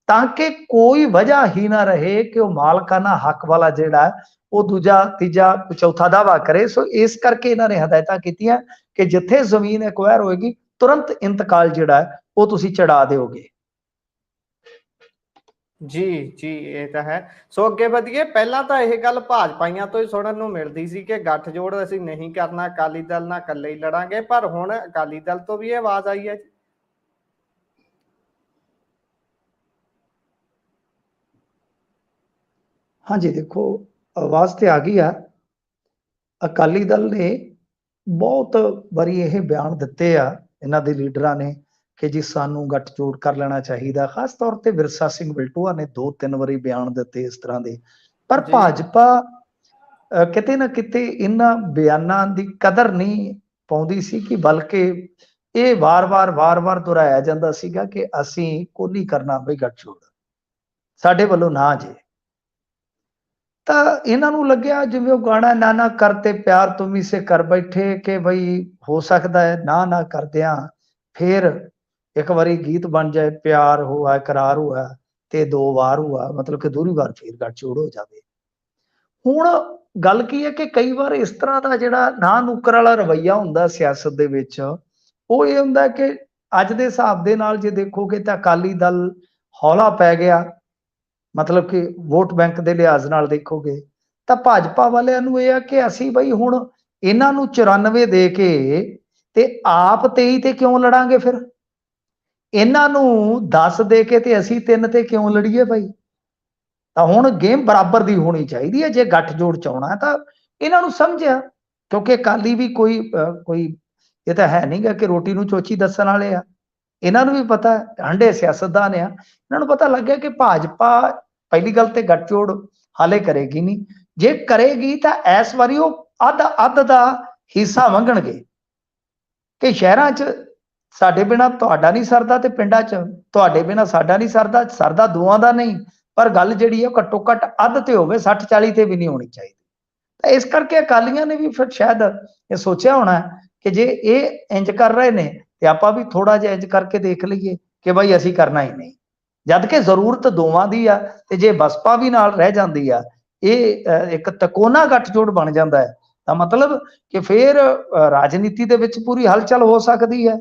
ਤਾਂ ਕਿ ਕੋਈ ਵਜ੍ਹਾ ਹੀ ਨਾ ਰਹੇ ਕਿ ਉਹ ਮਾਲਕਾਨਾ ਹੱਕ ਵਾਲਾ ਜਿਹੜਾ ਉਹ ਦੂਜਾ ਤੀਜਾ ਚੌਥਾ ਦਾਵਾ ਕਰੇ। ਸੋ ਇਸ ਕਰਕੇ ਇਹਨਾਂ ਨੇ ਹਦਾਇਤਾਂ ਕੀਤੀਆਂ ਕਿ ਜਿੱਥੇ ਜ਼ਮੀਨ ਐਕਵਾਇਰ ਹੋਏਗੀ ਤੁਰੰਤ ਇੰਤਕਾਲ ਜਿਹੜਾ ਉਹ ਤੁਸੀਂ ਚੜਾ ਦਿਓਗੇ। ਜੀ ਜੀ, ਇਹ ਤਾਂ ਹੈ। ਸੋ ਅੱਗੇ ਵਧੀਏ। ਪਹਿਲਾਂ ਤਾਂ ਇਹ ਗੱਲ ਭਾਜਪਾਈਆਂ ਤੋਂ ਹੀ ਸੁਣਨ ਨੂੰ ਮਿਲਦੀ ਸੀ ਕਿ ਗੱਠਜੋੜ ਅਸੀਂ ਨਹੀਂ ਕਰਨਾ, ਅਕਾਲੀ ਦਲ ਨਾਲ ਇਕੱਲੇ ਹੀ ਲੜਾਂਗੇ, ਪਰ ਹੁਣ ਅਕਾਲੀ ਦਲ ਤੋਂ ਵੀ ਇਹ ਆਵਾਜ਼ ਆਈ ਹੈ ਜੀ। ਹਾਂਜੀ ਦੇਖੋ, ਆਵਾਜ਼ ਤੇ ਆ ਗਈ ਆ, ਅਕਾਲੀ ਦਲ ਨੇ ਬਹੁਤ ਵਾਰੀ ਇਹ ਬਿਆਨ ਦਿੱਤੇ ਆ ਇਹਨਾਂ ਦੇ ਲੀਡਰਾਂ ਨੇ ਕਿ ਜੀ ਸਾਨੂੰ ਗੱਠਜੋੜ ਕਰ ਲੈਣਾ ਚਾਹੀਦਾ। ਖਾਸ ਤੌਰ ਤੇ ਵਿਰਸਾ ਸਿੰਘ ਬਿਲਟੂਆ ਨੇ 2-3 ਵਾਰੀ ਬਿਆਨ ਦਿੱਤੇ ਇਸ ਤਰ੍ਹਾਂ ਦੇ। ਪਰ ਜੀ ਭਾਜਪਾ ਕਿਤੇ ਨਾ ਕਿਤੇ ਇਹਨਾਂ ਬਿਆਨਾਂ ਦੀ ਕਦਰ ਨਹੀਂ ਪਾਉਂਦੀ ਸੀ, ਕਿ ਬਲਕਿ ਇਹ ਵਾਰ-ਵਾਰ ਦੁਹਰਾਇਆ ਜਾਂਦਾ ਸੀਗਾ ਕਿ ਅਸੀਂ ਕੋਈ ਨਹੀਂ ਕਰਨਾ ਬਈ ਗੱਠਜੋੜ, ਸਾਡੇ ਵੱਲੋਂ ਨਾ ਜੇ। ਤਾਂ ਇਹਨਾਂ ਨੂੰ ਲੱਗਿਆ ਜਿਵੇਂ ਉਹ ਗਾਣਾ ਨਾ ਨਾ ਕਰਤੇ ਪਿਆਰ ਤੁਮ ਹੀ ਸੇ ਕਰ ਬੈਠੇ, ਕਿ ਬਈ ਹੋ ਸਕਦਾ ਹੈ ਨਾ ਕਰਦਿਆਂ ਫਿਰ ਇੱਕ ਵਾਰੀ ਗੀਤ ਬਣ ਜਾਏ ਪਿਆਰ ਹੋਆ ਇਕਰਾਰ ਹੋਇਆ ਤੇ 2 ਵਾਰ ਹੋਆ, ਮਤਲਬ ਕਿ ਦੂਰੀ ਵਾਰ ਫਿਰ ਗੱਠਜੋੜ ਹੋ ਜਾਵੇ। ਹੁਣ ਗੱਲ ਕੀ ਹੈ ਕਿ ਕਈ ਵਾਰ ਇਸ ਤਰ੍ਹਾਂ ਦਾ ਜਿਹੜਾ ਨਾ ਨੁੱਕਰ ਵਾਲਾ ਰਵੱਈਆ ਹੁੰਦਾ ਸਿਆਸਤ ਦੇ ਵਿੱਚ, ਉਹ ਇਹ ਹੁੰਦਾ ਕਿ ਅੱਜ ਦੇ ਹਿਸਾਬ ਦੇ ਨਾਲ ਜੇ ਦੇਖੋਗੇ ਤਾਂ ਅਕਾਲੀ ਦਲ ਹੌਲਾ ਪੈ ਗਿਆ, ਮਤਲਬ ਕਿ ਵੋਟ ਬੈਂਕ ਦੇ ਲਿਹਾਜ਼ ਨਾਲ ਦੇਖੋਗੇ ਤਾਂ ਭਾਜਪਾ ਵਾਲਿਆਂ ਨੂੰ ਇਹ ਆ ਕਿ ਅਸੀਂ ਬਈ ਹੁਣ ਇਹਨਾਂ ਨੂੰ 94 ਦੇ ਕੇ ਤੇ ਆਪ 23 ਤੇ ਕਿਉਂ ਲੜਾਂਗੇ, ਫਿਰ ਇਹਨਾਂ ਨੂੰ 10 ਦੇ ਕੇ ਤੇ ਅਸੀਂ 3 ਤੇ ਕਿਉਂ ਲੜੀਏ ਭਾਈ। ਤਾਂ ਹੁਣ ਗੇਮ ਬਰਾਬਰ ਦੀ ਹੋਣੀ ਚਾਹੀਦੀ ਹੈ। ਜੇ ਗੱਠਜੋੜ ਚਾਉਣਾ ਤਾਂ ਇਹਨਾਂ ਨੂੰ ਸਮਝਿਆ, ਕਿਉਂਕਿ ਅਕਾਲੀ ਵੀ ਕੋਈ ਇਹ ਤਾਂ ਹੈ ਨਹੀਂਗਾ ਕਿ ਰੋਟੀ ਨੂੰ ਚੋਚੀ ਦੱਸਣ ਵਾਲੇ ਆ। ਇਹਨਾਂ ਨੂੰ ਵੀ ਪਤਾ ਹੈ, ਹੰਡੇ ਸਿਆਸਤਦਾਨ ਆ, ਇਹਨਾਂ ਨੂੰ ਪਤਾ ਲੱਗਿਆ ਕਿ ਭਾਜਪਾ ਪਹਿਲੀ ਗੱਲ ਤੇ ਗੱਠਜੋੜ ਹਾਲੇ ਕਰੇਗੀ ਨਹੀਂ। ਜੇ ਕਰੇਗੀ ਤਾਂ ਇਸ ਵਾਰੀ ਉਹ ਅੱਧ ਦਾ ਹਿੱਸਾ ਮੰਗਣਗੇ ਕਿ ਸ਼ਹਿਰਾਂ 'ਚ ਸਾਡੇ ਬਿਨਾ ਤੁਹਾਡਾ ਨਹੀਂ ਸਰਦਾ ਤੇ ਪਿੰਡਾਂ 'ਚ ਤੁਹਾਡੇ ਬਿਨਾ ਸਾਡਾ ਨਹੀਂ ਸਰਦਾ ਦੋਵਾਂ ਦਾ ਨਹੀਂ, ਪਰ ਗੱਲ ਜਿਹੜੀ ਹੈ ਘੱਟੋ ਘੱਟ ਅੱਧ ਤੇ ਹੋਵੇ, 60-40 ਤੇ ਵੀ ਨਹੀਂ ਹੋਣੀ ਚਾਹੀਦੀ। ਤਾਂ ਇਸ ਕਰਕੇ ਅਕਾਲੀਆਂ ਨੇ ਵੀ ਫਿਰ ਸ਼ਾਇਦ ਇਹ ਸੋਚਿਆ ਹੋਣਾ ਕਿ ਜੇ ਇਹ ਇੰਜ ਕਰ ਰਹੇ ਨੇ ਤੇ ਆਪਾਂ ਵੀ ਥੋੜਾ ਜਿਹਾ ਇੰਜ ਕਰਕੇ ਦੇਖ ਲਈਏ ਕਿ ਭਾਈ ਅਸੀਂ ਕਰਨਾ ਹੀ ਨਹੀਂ। ਜਦ ਕਿ ਜ਼ਰੂਰਤ ਦੋਵਾਂ ਦੀ ਆ, ਤੇ ਜੇ ਬਸਪਾ ਵੀ ਨਾਲ ਰਹਿ ਜਾਂਦੀ ਆ, ਇਹ ਇੱਕ ਤਕੋਨਾ ਗੱਠਜੋੜ ਬਣ ਜਾਂਦਾ ਹੈ, ਤਾਂ ਮਤਲਬ ਕਿ ਫਿਰ ਰਾਜਨੀਤੀ ਦੇ ਵਿੱਚ ਪੂਰੀ ਹਲਚਲ ਹੋ ਸਕਦੀ ਹੈ।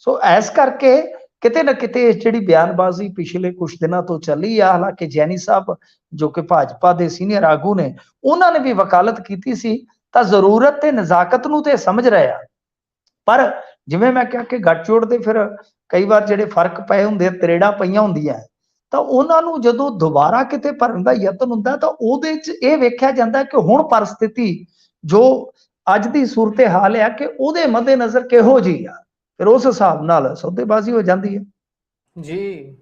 ਸੋ ਇਸ ਕਰਕੇ ਕਿਤੇ ਨਾ ਕਿਤੇ ਜਿਹੜੀ ਬਿਆਨਬਾਜ਼ੀ ਪਿਛਲੇ ਕੁਝ ਦਿਨਾਂ ਤੋਂ ਚੱਲੀ ਆ, ਹਾਲਾਂਕਿ ਜੈਨੀ ਸਾਹਿਬ ਜੋ ਕਿ ਭਾਜਪਾ ਦੇ ਸੀਨੀਅਰ ਆਗੂ ਨੇ, ਉਹਨਾਂ ਨੇ ਵੀ ਵਕਾਲਤ ਕੀਤੀ ਸੀ, ਤਾਂ ਜ਼ਰੂਰਤ ਤੇ ਨਜ਼ਾਕਤ ਨੂੰ ਤੇ ਸਮਝ ਰਹੇ ਆ। ਪਰ ਜਿਵੇਂ ਮੈਂ ਕਿਹਾ ਕਿ ਗੱਠਜੋੜ ਦੇ ਫਿਰ ਕਈ ਵਾਰ ਜਿਹੜੇ ਫਰਕ ਪਏ ਹੁੰਦੇ, ਤਰੇੜਾਂ ਪਈਆਂ ਹੁੰਦੀਆਂ, ਤਾਂ ਉਹਨਾਂ ਨੂੰ ਜਦੋਂ ਦੁਬਾਰਾ ਕਿਤੇ ਭਰਨ ਦਾ ਯਤਨ ਹੁੰਦਾ ਤਾਂ ਉਹਦੇ 'ਚ ਇਹ ਵੇਖਿਆ ਜਾਂਦਾ ਕਿ ਹੁਣ ਪਰਿਸਥਿਤੀ ਜੋ ਅੱਜ ਦੀ ਸੂਰਤ ਹਾਲ ਹੈ ਕਿ ਉਹਦੇ ਮੱਦੇ ਨਜ਼ਰ ਕਿਹੋ ਜਿਹੀ ਆ, ਫਿਰ ਉਸ ਹਿਸਾਬ ਨਾਲ ਸੌਦੇਬਾਜ਼ੀ ਹੋ ਜਾਂਦੀ ਹੈ। ਜੀ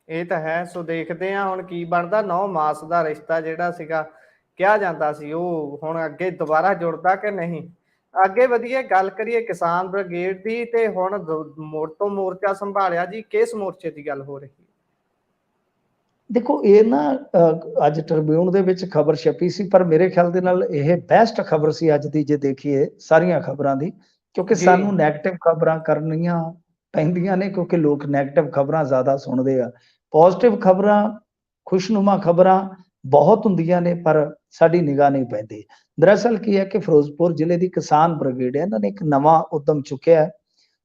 ਇਹ ਤਾਂ ਹੈ। ਸੋ ਦੇਖਦੇ ਹਾਂ ਹੁਣ ਕੀ ਬਣਦਾ। 9 ਮਾਸ ਦਾ ਰਿਸ਼ਤਾ ਜਿਹੜਾ ਸੀਗਾ ਕਿਹਾ ਜਾਂਦਾ ਸੀ, ਉਹ ਹੁਣ ਅੱਗੇ ਦੁਬਾਰਾ ਜੁੜਦਾ ਕਿ ਨਹੀਂ। ਅੱਗੇ ਵਧੀਏ, ਗੱਲ ਕਰੀਏ ਕਿਸਾਨ ਬ੍ਰਿਗੇਡ ਦੀ, ਤੇ ਹੁਣ ਮੋੜ ਤੋਂ ਮੋਰਚਾ ਸੰਭਾਲਿਆ ਜੀ, ਕਿਸ ਮੋਰਚੇ ਦੀ ਗੱਲ ਹੋ ਰਹੀ ਹੈ? ਦੇਖੋ ਇਹ ਨਾ ਅੱਜ ਟ੍ਰਿਬਿਊਨ ਦੇ ਵਿੱਚ ਖਬਰ ਛਪੀ ਸੀ, ਪਰ ਮੇਰੇ ਖਿਆਲ ਦੇ ਨਾਲ ਇਹ ਬੈਸਟ ਖਬਰ ਸੀ ਅੱਜ ਦੀ ਜੇ ਦੇਖੀਏ ਸਾਰੀਆਂ ਖਬਰਾਂ ਦੀ, ਕਿਉਂਕਿ ਸਾਨੂੰ ਨੈਗੇਟਿਵ ਖਬਰਾਂ ਕਰਨੀਆਂ ਪੈਂਦੀਆਂ ਨੇ, ਕਿਉਂਕਿ ਲੋਕ ਨੈਗੇਟਿਵ ਖਬਰਾਂ ਜ਼ਿਆਦਾ ਸੁਣਦੇ ਆ। ਪੋਜ਼ਿਟਿਵ ਖਬਰਾਂ, ਖੁਸ਼ਨੁਮਾ ਖਬਰਾਂ ਬਹੁਤ ਹੁੰਦੀਆਂ ਨੇ, ਪਰ ਸਾਡੀ ਨਿਗਾਹ ਨਹੀਂ ਪੈਂਦੀ। ਦਰਅਸਲ ਕੀ ਹੈ ਕਿ ਫਿਰੋਜ਼ਪੁਰ ਜ਼ਿਲ੍ਹੇ ਦੀ ਕਿਸਾਨ ਬ੍ਰਿਗੇਡ ਹੈ, ਇਹਨਾਂ ਨੇ ਇੱਕ ਨਵਾਂ ਉਦਮ ਚੁੱਕਿਆ ਹੈ।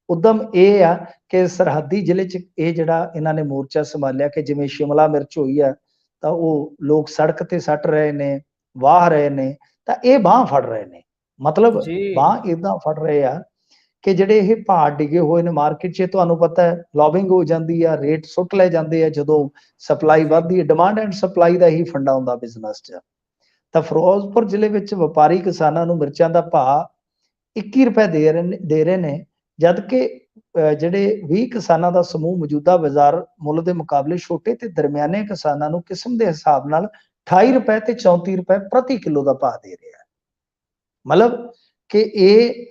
ਉਦਮ ਇਹ ਆ ਕਿ ਸਰਹੱਦੀ ਜ਼ਿਲ੍ਹੇ 'ਚ ਇਹ ਜਿਹੜਾ ਇਹਨਾਂ ਨੇ ਮੋਰਚਾ ਸੰਭਾਲਿਆ ਕਿ ਜਿਵੇਂ ਸ਼ਿਮਲਾ ਮਿਰਚ ਹੋਈ ਆ ਤਾਂ ਉਹ ਲੋਕ ਸੜਕ ਤੇ ਸੱਟ ਰਹੇ ਨੇ, ਵਾਹ ਰਹੇ ਨੇ, ਤਾਂ ਇਹ ਬਾਂਹ ਫੜ ਰਹੇ ਨੇ। ਮਤਲਬ ਬਾਂਹ ਏਦਾਂ ਫੜ ਰਹੇ ਆ ਕਿ ਜਿਹੜੇ ਇਹ ਭਾਅ ਡਿੱਗੇ ਹੋਏ ਨੇ ਮਾਰਕੀਟ 'ਚ, ਤੁਹਾਨੂੰ ਪਤਾ ਹੈ ਲੌਬਿੰਗ ਹੋ ਜਾਂਦੀ ਆ, ਰੇਟ ਸੁੱਟ ਲੈ ਜਾਂਦੇ ਆ ਜਦੋਂ ਸਪਲਾਈ ਵੱਧਦੀ ਹੈ। ਡਿਮਾਂਡ ਐਂਡ ਸਪਲਾਈ ਦਾ ਹੀ ਫੰਡਾ ਹੁੰਦਾ ਬਿਜ਼ਨਸ 'ਚ। ਤਾਂ ਫਿਰੋਜ਼ਪੁਰ ਜ਼ਿਲ੍ਹੇ ਵਿੱਚ ਵਪਾਰੀ ਕਿਸਾਨਾਂ ਨੂੰ ਮਿਰਚਾਂ ਦਾ ਭਾਅ 21 ਰੁਪਏ ਦੇ ਰਹੇ ਨੇ, ਜਦ ਕਿ ਜਿਹੜੇ 20 ਕਿਸਾਨਾਂ ਦਾ ਸਮੂਹ ਮੌਜੂਦਾ ਬਾਜ਼ਾਰ ਮੁੱਲ ਦੇ ਮੁਕਾਬਲੇ ਛੋਟੇ ਤੇ ਦਰਮਿਆਨੇ ਕਿਸਾਨਾਂ ਨੂੰ ਕਿਸਮ ਦੇ ਹਿਸਾਬ ਨਾਲ 28 ਰੁਪਏ ਤੇ 34 ਰੁਪਏ ਪ੍ਰਤੀ ਕਿਲੋ ਦਾ ਭਾਅ ਦੇ ਰਿਹਾ ਹੈ। ਮਤਲਬ ਕਿ ਇਹ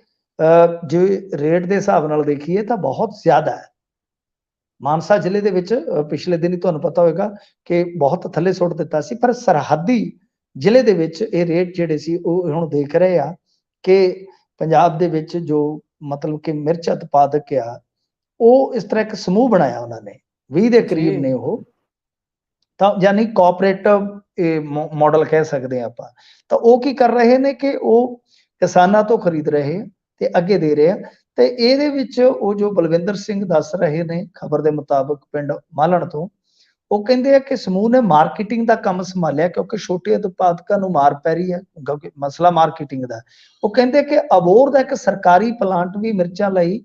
ਜੇ ਰੇਟ ਦੇ ਹਿਸਾਬ ਨਾਲ ਦੇਖੀਏ ਤਾਂ ਬਹੁਤ ਜ਼ਿਆਦਾ ਹੈ। ਮਾਨਸਾ ਜ਼ਿਲ੍ਹੇ ਦੇ ਵਿੱਚ ਪਿਛਲੇ ਦਿਨ ਹੀ ਤੁਹਾਨੂੰ ਪਤਾ ਹੋਵੇਗਾ ਕਿ ਬਹੁਤ ਥੱਲੇ ਸੁੱਟ ਦਿੱਤਾ ਸੀ, ਪਰ ਸਰਹੱਦੀ ਜ਼ਿਲ੍ਹੇ ਦੇ ਵਿੱਚ ਇਹ ਰੇਟ ਜਿਹੜੇ ਸੀ ਉਹ ਹੁਣ ਦੇਖ ਰਹੇ ਆ ਕਿ ਪੰਜਾਬ ਦੇ ਵਿੱਚ ਜੋ ਮਤਲਬ ਕਿ ਮਿਰਚ ਉਤਪਾਦਕ ਆ, ਉਹ ਇਸ ਤਰ੍ਹਾਂ ਇੱਕ ਸਮੂਹ ਬਣਾਇਆ ਉਹਨਾਂ ਨੇ, 20 ਦੇ ਕਰੀਬ ਨੇ ਉਹ, ਤਾਂ ਯਾਨੀ ਕੋਆਪਰੇਟਿਵ ਮਾਡਲ ਕਹਿ ਸਕਦੇ ਆ ਆਪਾਂ। ਤਾਂ ਉਹ ਕੀ ਕਰ ਰਹੇ ਨੇ ਕਿ ਉਹ ਕਿਸਾਨਾਂ ਤੋਂ ਖਰੀਦ ਰਹੇ ਤੇ ਅੱਗੇ ਦੇ ਰਹੇ ਆ। ਤੇ ਇਹਦੇ ਵਿੱਚ ਉਹ ਜੋ ਬਲਵਿੰਦਰ ਸਿੰਘ ਦੱਸ ਰਹੇ ਨੇ ਖਬਰ ਦੇ ਮੁਤਾਬਕ ਪਿੰਡ ਮਾਲਣ ਤੋਂ, ਉਹ ਕਹਿੰਦੇ ਆ ਕਿ ਸਮੂਹ ਨੇ ਮਾਰਕੀਟਿੰਗ ਦਾ ਕੰਮ ਸੰਭਾਲਿਆ ਕਿਉਂਕਿ ਛੋਟੇ ਉਤਪਾਦਕਾਂ ਨੂੰ ਮਾਰ ਪੈ ਰਹੀ ਹੈ, ਕਿਉਂਕਿ ਮਸਲਾ ਮਾਰਕੀਟਿੰਗ ਦਾ। ਉਹ ਕਹਿੰਦੇ ਕਿ ਅਬੋਰ ਦਾ ਇੱਕ ਸਰਕਾਰੀ ਪਲਾਂਟ ਵੀ ਮਿਰਚਾਂ ਲਈ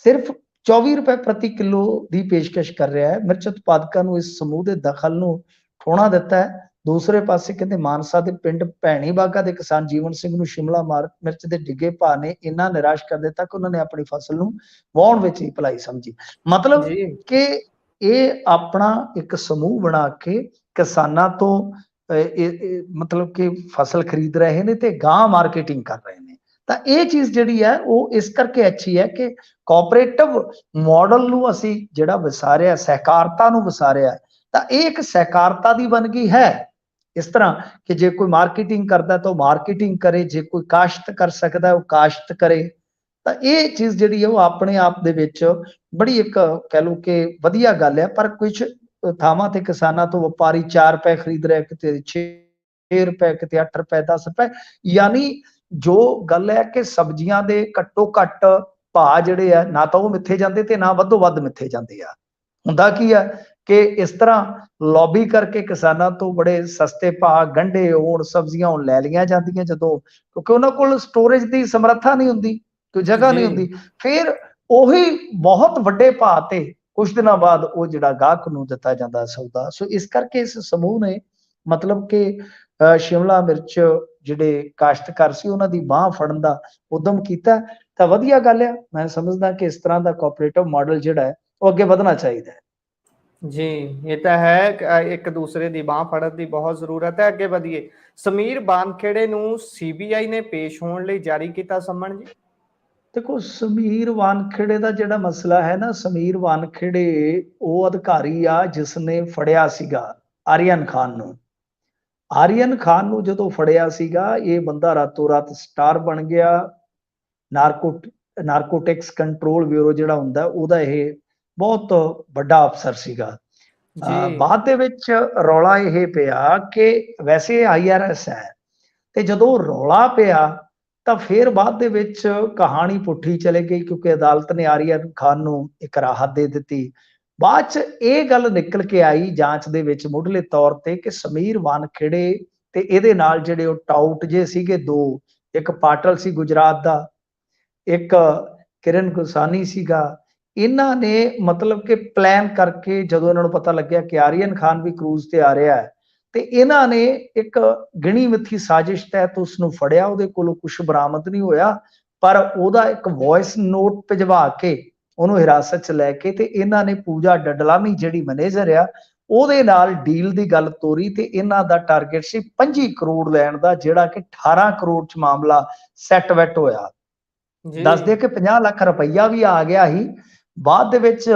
ਸਿਰਫ 24 ਰੁਪਏ ਪ੍ਰਤੀ ਕਿਲੋ ਦੀ ਪੇਸ਼ਕਸ਼ ਕਰ ਰਿਹਾ ਹੈ। ਮਿਰਚ ਉਤਪਾਦਕਾਂ ਨੂੰ ਇਸ ਸਮੂਹ ਦੇ ਦਖਲ ਨੂੰ ਠੋਣਾ ਦਿੱਤਾ ਹੈ ਦੂਸਰੇ ਪਾਸੇ ਕਹਿੰਦੇ ਮਾਨਸਾ ਦੇ ਪਿੰਡ ਭੈਣੀ ਬਾਗਾ ਦੇ ਕਿਸਾਨ ਜੀਵਨ ਸਿੰਘ ਨੂੰ ਸ਼ਿਮਲਾ ਮਿਰਚ ਦੇ ਡਿੱਗੇ ਭਾਅ ਨੇ ਇੰਨਾ ਨਿਰਾਸ਼ ਕਰ ਦਿੱਤਾ ਕਿ ਉਹਨਾਂ ਨੇ ਆਪਣੀ ਫਸਲ ਨੂੰ ਵਾਹੁਣ ਵਿੱਚ ਹੀ ਭਲਾਈ ਸਮਝੀ। ਮਤਲਬ ਜੀ ਕਿ ਇਹ ਆਪਣਾ ਇੱਕ ਸਮੂਹ ਬਣਾ ਕੇ ਕਿਸਾਨਾਂ ਤੋਂ ਮਤਲਬ ਕਿ ਫਸਲ ਖਰੀਦ ਰਹੇ ਨੇ ਤੇ ਗਾਂ ਮਾਰਕੀਟਿੰਗ ਕਰ ਰਹੇ ਨੇ। ਤਾਂ ਇਹ ਚੀਜ਼ ਜਿਹੜੀ ਹੈ ਉਹ ਇਸ ਕਰਕੇ ਅੱਛੀ ਹੈ ਕਿ ਕੋਆਪਰੇਟਿਵ ਮਾਡਲ ਨੂੰ ਅਸੀਂ ਜਿਹੜਾ ਵਿਸਾਰਿਆ, ਸਹਿਕਾਰਤਾ ਨੂੰ ਵਿਸਾਰਿਆ, ਤਾਂ ਇਹ ਇੱਕ ਸਹਿਕਾਰਤਾ ਦੀ ਬਣ ਗਈ ਹੈ। ਇਸ ਤਰ੍ਹਾਂ ਕਿ ਜੇ ਕੋਈ ਮਾਰਕੀਟਿੰਗ ਕਰਦਾ ਤਾਂ ਉਹ ਮਾਰਕੀਟਿੰਗ ਕਰੇ, ਜੇ ਕੋਈ ਕਾਸ਼ਤ ਕਰ ਸਕਦਾ ਉਹ ਕਾਸ਼ਤ ਕਰੇ। ਤਾਂ ਇਹ ਚੀਜ਼ ਜਿਹੜੀ ਹੈ ਉਹ ਆਪਣੇ ਆਪ ਦੇ ਵਿੱਚ ਬੜੀ ਇੱਕ ਕਹਿ ਲਓ ਕਿ ਵਧੀਆ ਗੱਲ ਹੈ। ਪਰ ਕੁਝ ਥਾਵਾਂ ਤੇ ਕਿਸਾਨਾਂ ਤੋਂ ਵਪਾਰੀ 4 ਰੁਪਏ ਖਰੀਦ ਰਿਹਾ, ਕਿਤੇ 6 ਰੁਪਏ, ਕਿਤੇ 8 ਰੁਪਏ, 10 ਰੁਪਏ। ਯਾਨੀ ਜੋ ਗੱਲ ਹੈ ਕਿ ਸਬਜ਼ੀਆਂ ਦੇ ਘੱਟੋ ਘੱਟ ਭਾਅ ਜਿਹੜੇ ਆ ਨਾ ਤਾਂ ਉਹ ਮਿੱਥੇ ਜਾਂਦੇ ਤੇ ਨਾ ਵੱਧੋ ਵੱਧ ਮਿੱਥੇ ਜਾਂਦੇ ਆ। ਹੁੰਦਾ ਕੀ ਆ ਕਿ ਇਸ ਤਰ੍ਹਾਂ ਲੌਬੀ ਕਰਕੇ ਕਿਸਾਨਾਂ ਤੋਂ ਬੜੇ ਸਸਤੇ ਭਾਅ ਗੰਢੇ ਹੋਣ, ਸਬਜ਼ੀਆਂ ਹੋਣ ਲੈ ਲਈਆਂ ਜਾਂਦੀਆਂ, ਜਦੋਂ ਕਿਉਂਕਿ ਉਹਨਾਂ ਕੋਲ ਸਟੋਰੇਜ ਦੀ ਸਮਰੱਥਾ ਨਹੀਂ ਹੁੰਦੀ, ਕੋਈ ਜਗ੍ਹਾ ਨਹੀਂ ਹੁੰਦੀ। ਫਿਰ ਉਹੀ ਬਹੁਤ ਵੱਡੇ ਭਾਅ ਤੇ ਕੁਝ ਦਿਨਾਂ ਬਾਅਦ ਉਹ ਜਿਹੜਾ ਗਾਹਕ ਨੂੰ ਦਿੱਤਾ ਜਾਂਦਾ ਸੌਦਾ। ਸੋ ਇਸ ਕਰਕੇ ਇਸ ਸਮੂਹ ਨੇ ਮਤਲਬ ਕਿ ਸ਼ਿਮਲਾ ਮਿਰਚ ਜਿਹੜੇ ਕਾਸ਼ਤਕਾਰ ਸੀ ਉਹਨਾਂ ਦੀ ਬਾਹ ਫੜਨ ਦਾ ਉਦਮ ਕੀਤਾ। ਤਾਂ ਵਧੀਆ ਗੱਲ ਹੈ। ਮੈਂ ਸਮਝਦਾ ਕਿ ਇਸ ਤਰ੍ਹਾਂ ਦਾ ਕੋਆਪਰੇਟਿਵ ਮਾਡਲ ਜਿਹੜਾ ਹੈ ਉਹ ਅੱਗੇ ਵਧਣਾ ਚਾਹੀਦਾ ਹੈ। ਜੀ ਇਹ ਤਾਂ ਹੈ, ਇੱਕ ਦੂਸਰੇ ਦੀ ਬਾਹ ਫੜਨ ਦੀ ਬਹੁਤ ਜ਼ਰੂਰਤ ਹੈ। ਅੱਗੇ ਵਧੀਏ। ਸਮੀਰ ਵਾਨਖੇੜੇ ਨੂੰ ਸੀਬੀਆਈ ਨੇ ਪੇਸ਼ ਹੋਣ ਲਈ ਜਾਰੀ ਕੀਤਾ ਸੰਮਨ ਜੀ। ਦੇਖੋ, ਸਮੀਰ ਵਾਨਖੇੜੇ ਦਾ ਜਿਹੜਾ ਮਸਲਾ ਹੈ ਨਾ, ਸਮੀਰ ਵਾਨਖੇੜੇ ਉਹ ਅਧਿਕਾਰੀ ਆ ਜਿਸਨੇ ਫੜਿਆ ਸੀਗਾ ਆਰੀਅਨ ਖਾਨ ਨੂੰ। ਆਰੀਅਨ ਖਾਨ ਨੂੰ ਜਦੋਂ ਫੜਿਆ ਸੀਗਾ, ਇਹ ਬੰਦਾ ਰਾਤੋਂ ਰਾਤ ਸਟਾਰ ਬਣ ਗਿਆ। ਨਾਰਕੋਟਿਕਸ ਕੰਟਰੋਲ ਬਿਊਰੋ ਜਿਹੜਾ ਹੁੰਦਾ ਉਹਦਾ ਇਹ ਬਹੁਤ ਵੱਡਾ ਅਫਸਰ ਸੀਗਾ। ਬਾਅਦ ਦੇ ਵਿੱਚ ਰੌਲਾ ਇਹ ਪਿਆ ਕਿ ਵੈਸੇ IRS ਹੈ, ਤੇ ਜਦੋਂ ਰੌਲਾ ਪਿਆ ਤਾਂ ਫਿਰ ਬਾਅਦ ਦੇ ਵਿੱਚ ਕਹਾਣੀ ਪੁੱਠੀ ਚਲੇ ਗਈ, ਕਿਉਂਕਿ ਅਦਾਲਤ ਨੇ ਆਰੀਅਨ ਖਾਨ ਨੂੰ ਇੱਕ ਰਾਹਤ ਦੇ ਦਿੱਤੀ। ਬਾਅਦ ਚ ਇਹ ਗੱਲ ਨਿਕਲ ਕੇ ਆਈ ਜਾਂਚ ਦੇ ਵਿੱਚ ਮੁੱਢਲੇ ਤੌਰ ਤੇ ਕਿ ਸਮੀਰ ਵਾਨਖੇੜੇ ਤੇ ਇਹਦੇ ਨਾਲ ਜਿਹੜੇ ਉਹ ਟਾਊਟ ਜੇ ਸੀਗੇ ਦੋ, ਇੱਕ ਪਾਟਲ ਸੀ ਗੁਜਰਾਤ ਦਾ, ਇੱਕ ਕਿਰਨ ਗੁਸਾਨੀ ਸੀਗਾ। ਇਹਨਾਂ ਨੇ ਮਤਲਬ ਕਿ ਪਲਾਨ ਕਰਕੇ ਜਦੋਂ ਇਹਨਾਂ ਨੂੰ ਪਤਾ ਲੱਗਿਆ ਕਿ ਆਰੀਅਨ ਖਾਨ ਵੀ ਕਰੂਜ਼ ਤੇ ਆ ਰਿਹਾ ਹੈ, ਤੇ ਇਹਨਾਂ ਨੇ ਇੱਕ ਗਿਣੀ ਮਿੱਥੀ ਸਾਜ਼ਿਸ਼ ਤਹਿਤ ਉਸ ਨੂੰ ਫੜਿਆ। ਉਹਦੇ ਕੋਲੋਂ ਕੁਝ ਬਰਾਮਦ ਨਹੀਂ ਹੋਇਆ, ਪਰ ਉਹਦਾ ਇੱਕ ਵੌਇਸ ਨੋਟ ਭਿਜਵਾ ਕੇ ਉਹਨੂੰ ਹਿਰਾਸਤ 'ਚ ਲੈ ਕੇ ਤੇ ਇਹਨਾਂ ਨੇ ਪੂਜਾ ਡਡਲਾਨੀ ਜਿਹੜੀ ਮੈਨੇਜਰ ਆ ਉਹਦੇ ਨਾਲ ਡੀਲ ਦੀ ਗੱਲ ਤੋਰੀ, ਤੇ ਇਹਨਾਂ ਦਾ ਟਾਰਗੇਟ ਸੀ 25 ਕਰੋੜ ਲੈਣ ਦਾ, ਜਿਹੜਾ ਕਿ 18 ਕਰੋੜ 'ਚ ਮਾਮਲਾ ਸੈੱਟ ਵੈਟ ਹੋਇਆ। ਦੱਸਦੇ ਕਿ 50 ਲੱਖ ਰੁਪਈਆ ਵੀ ਆ ਗਿਆ ਸੀ। ਬਾਅਦ ਦੇ ਵਿੱਚ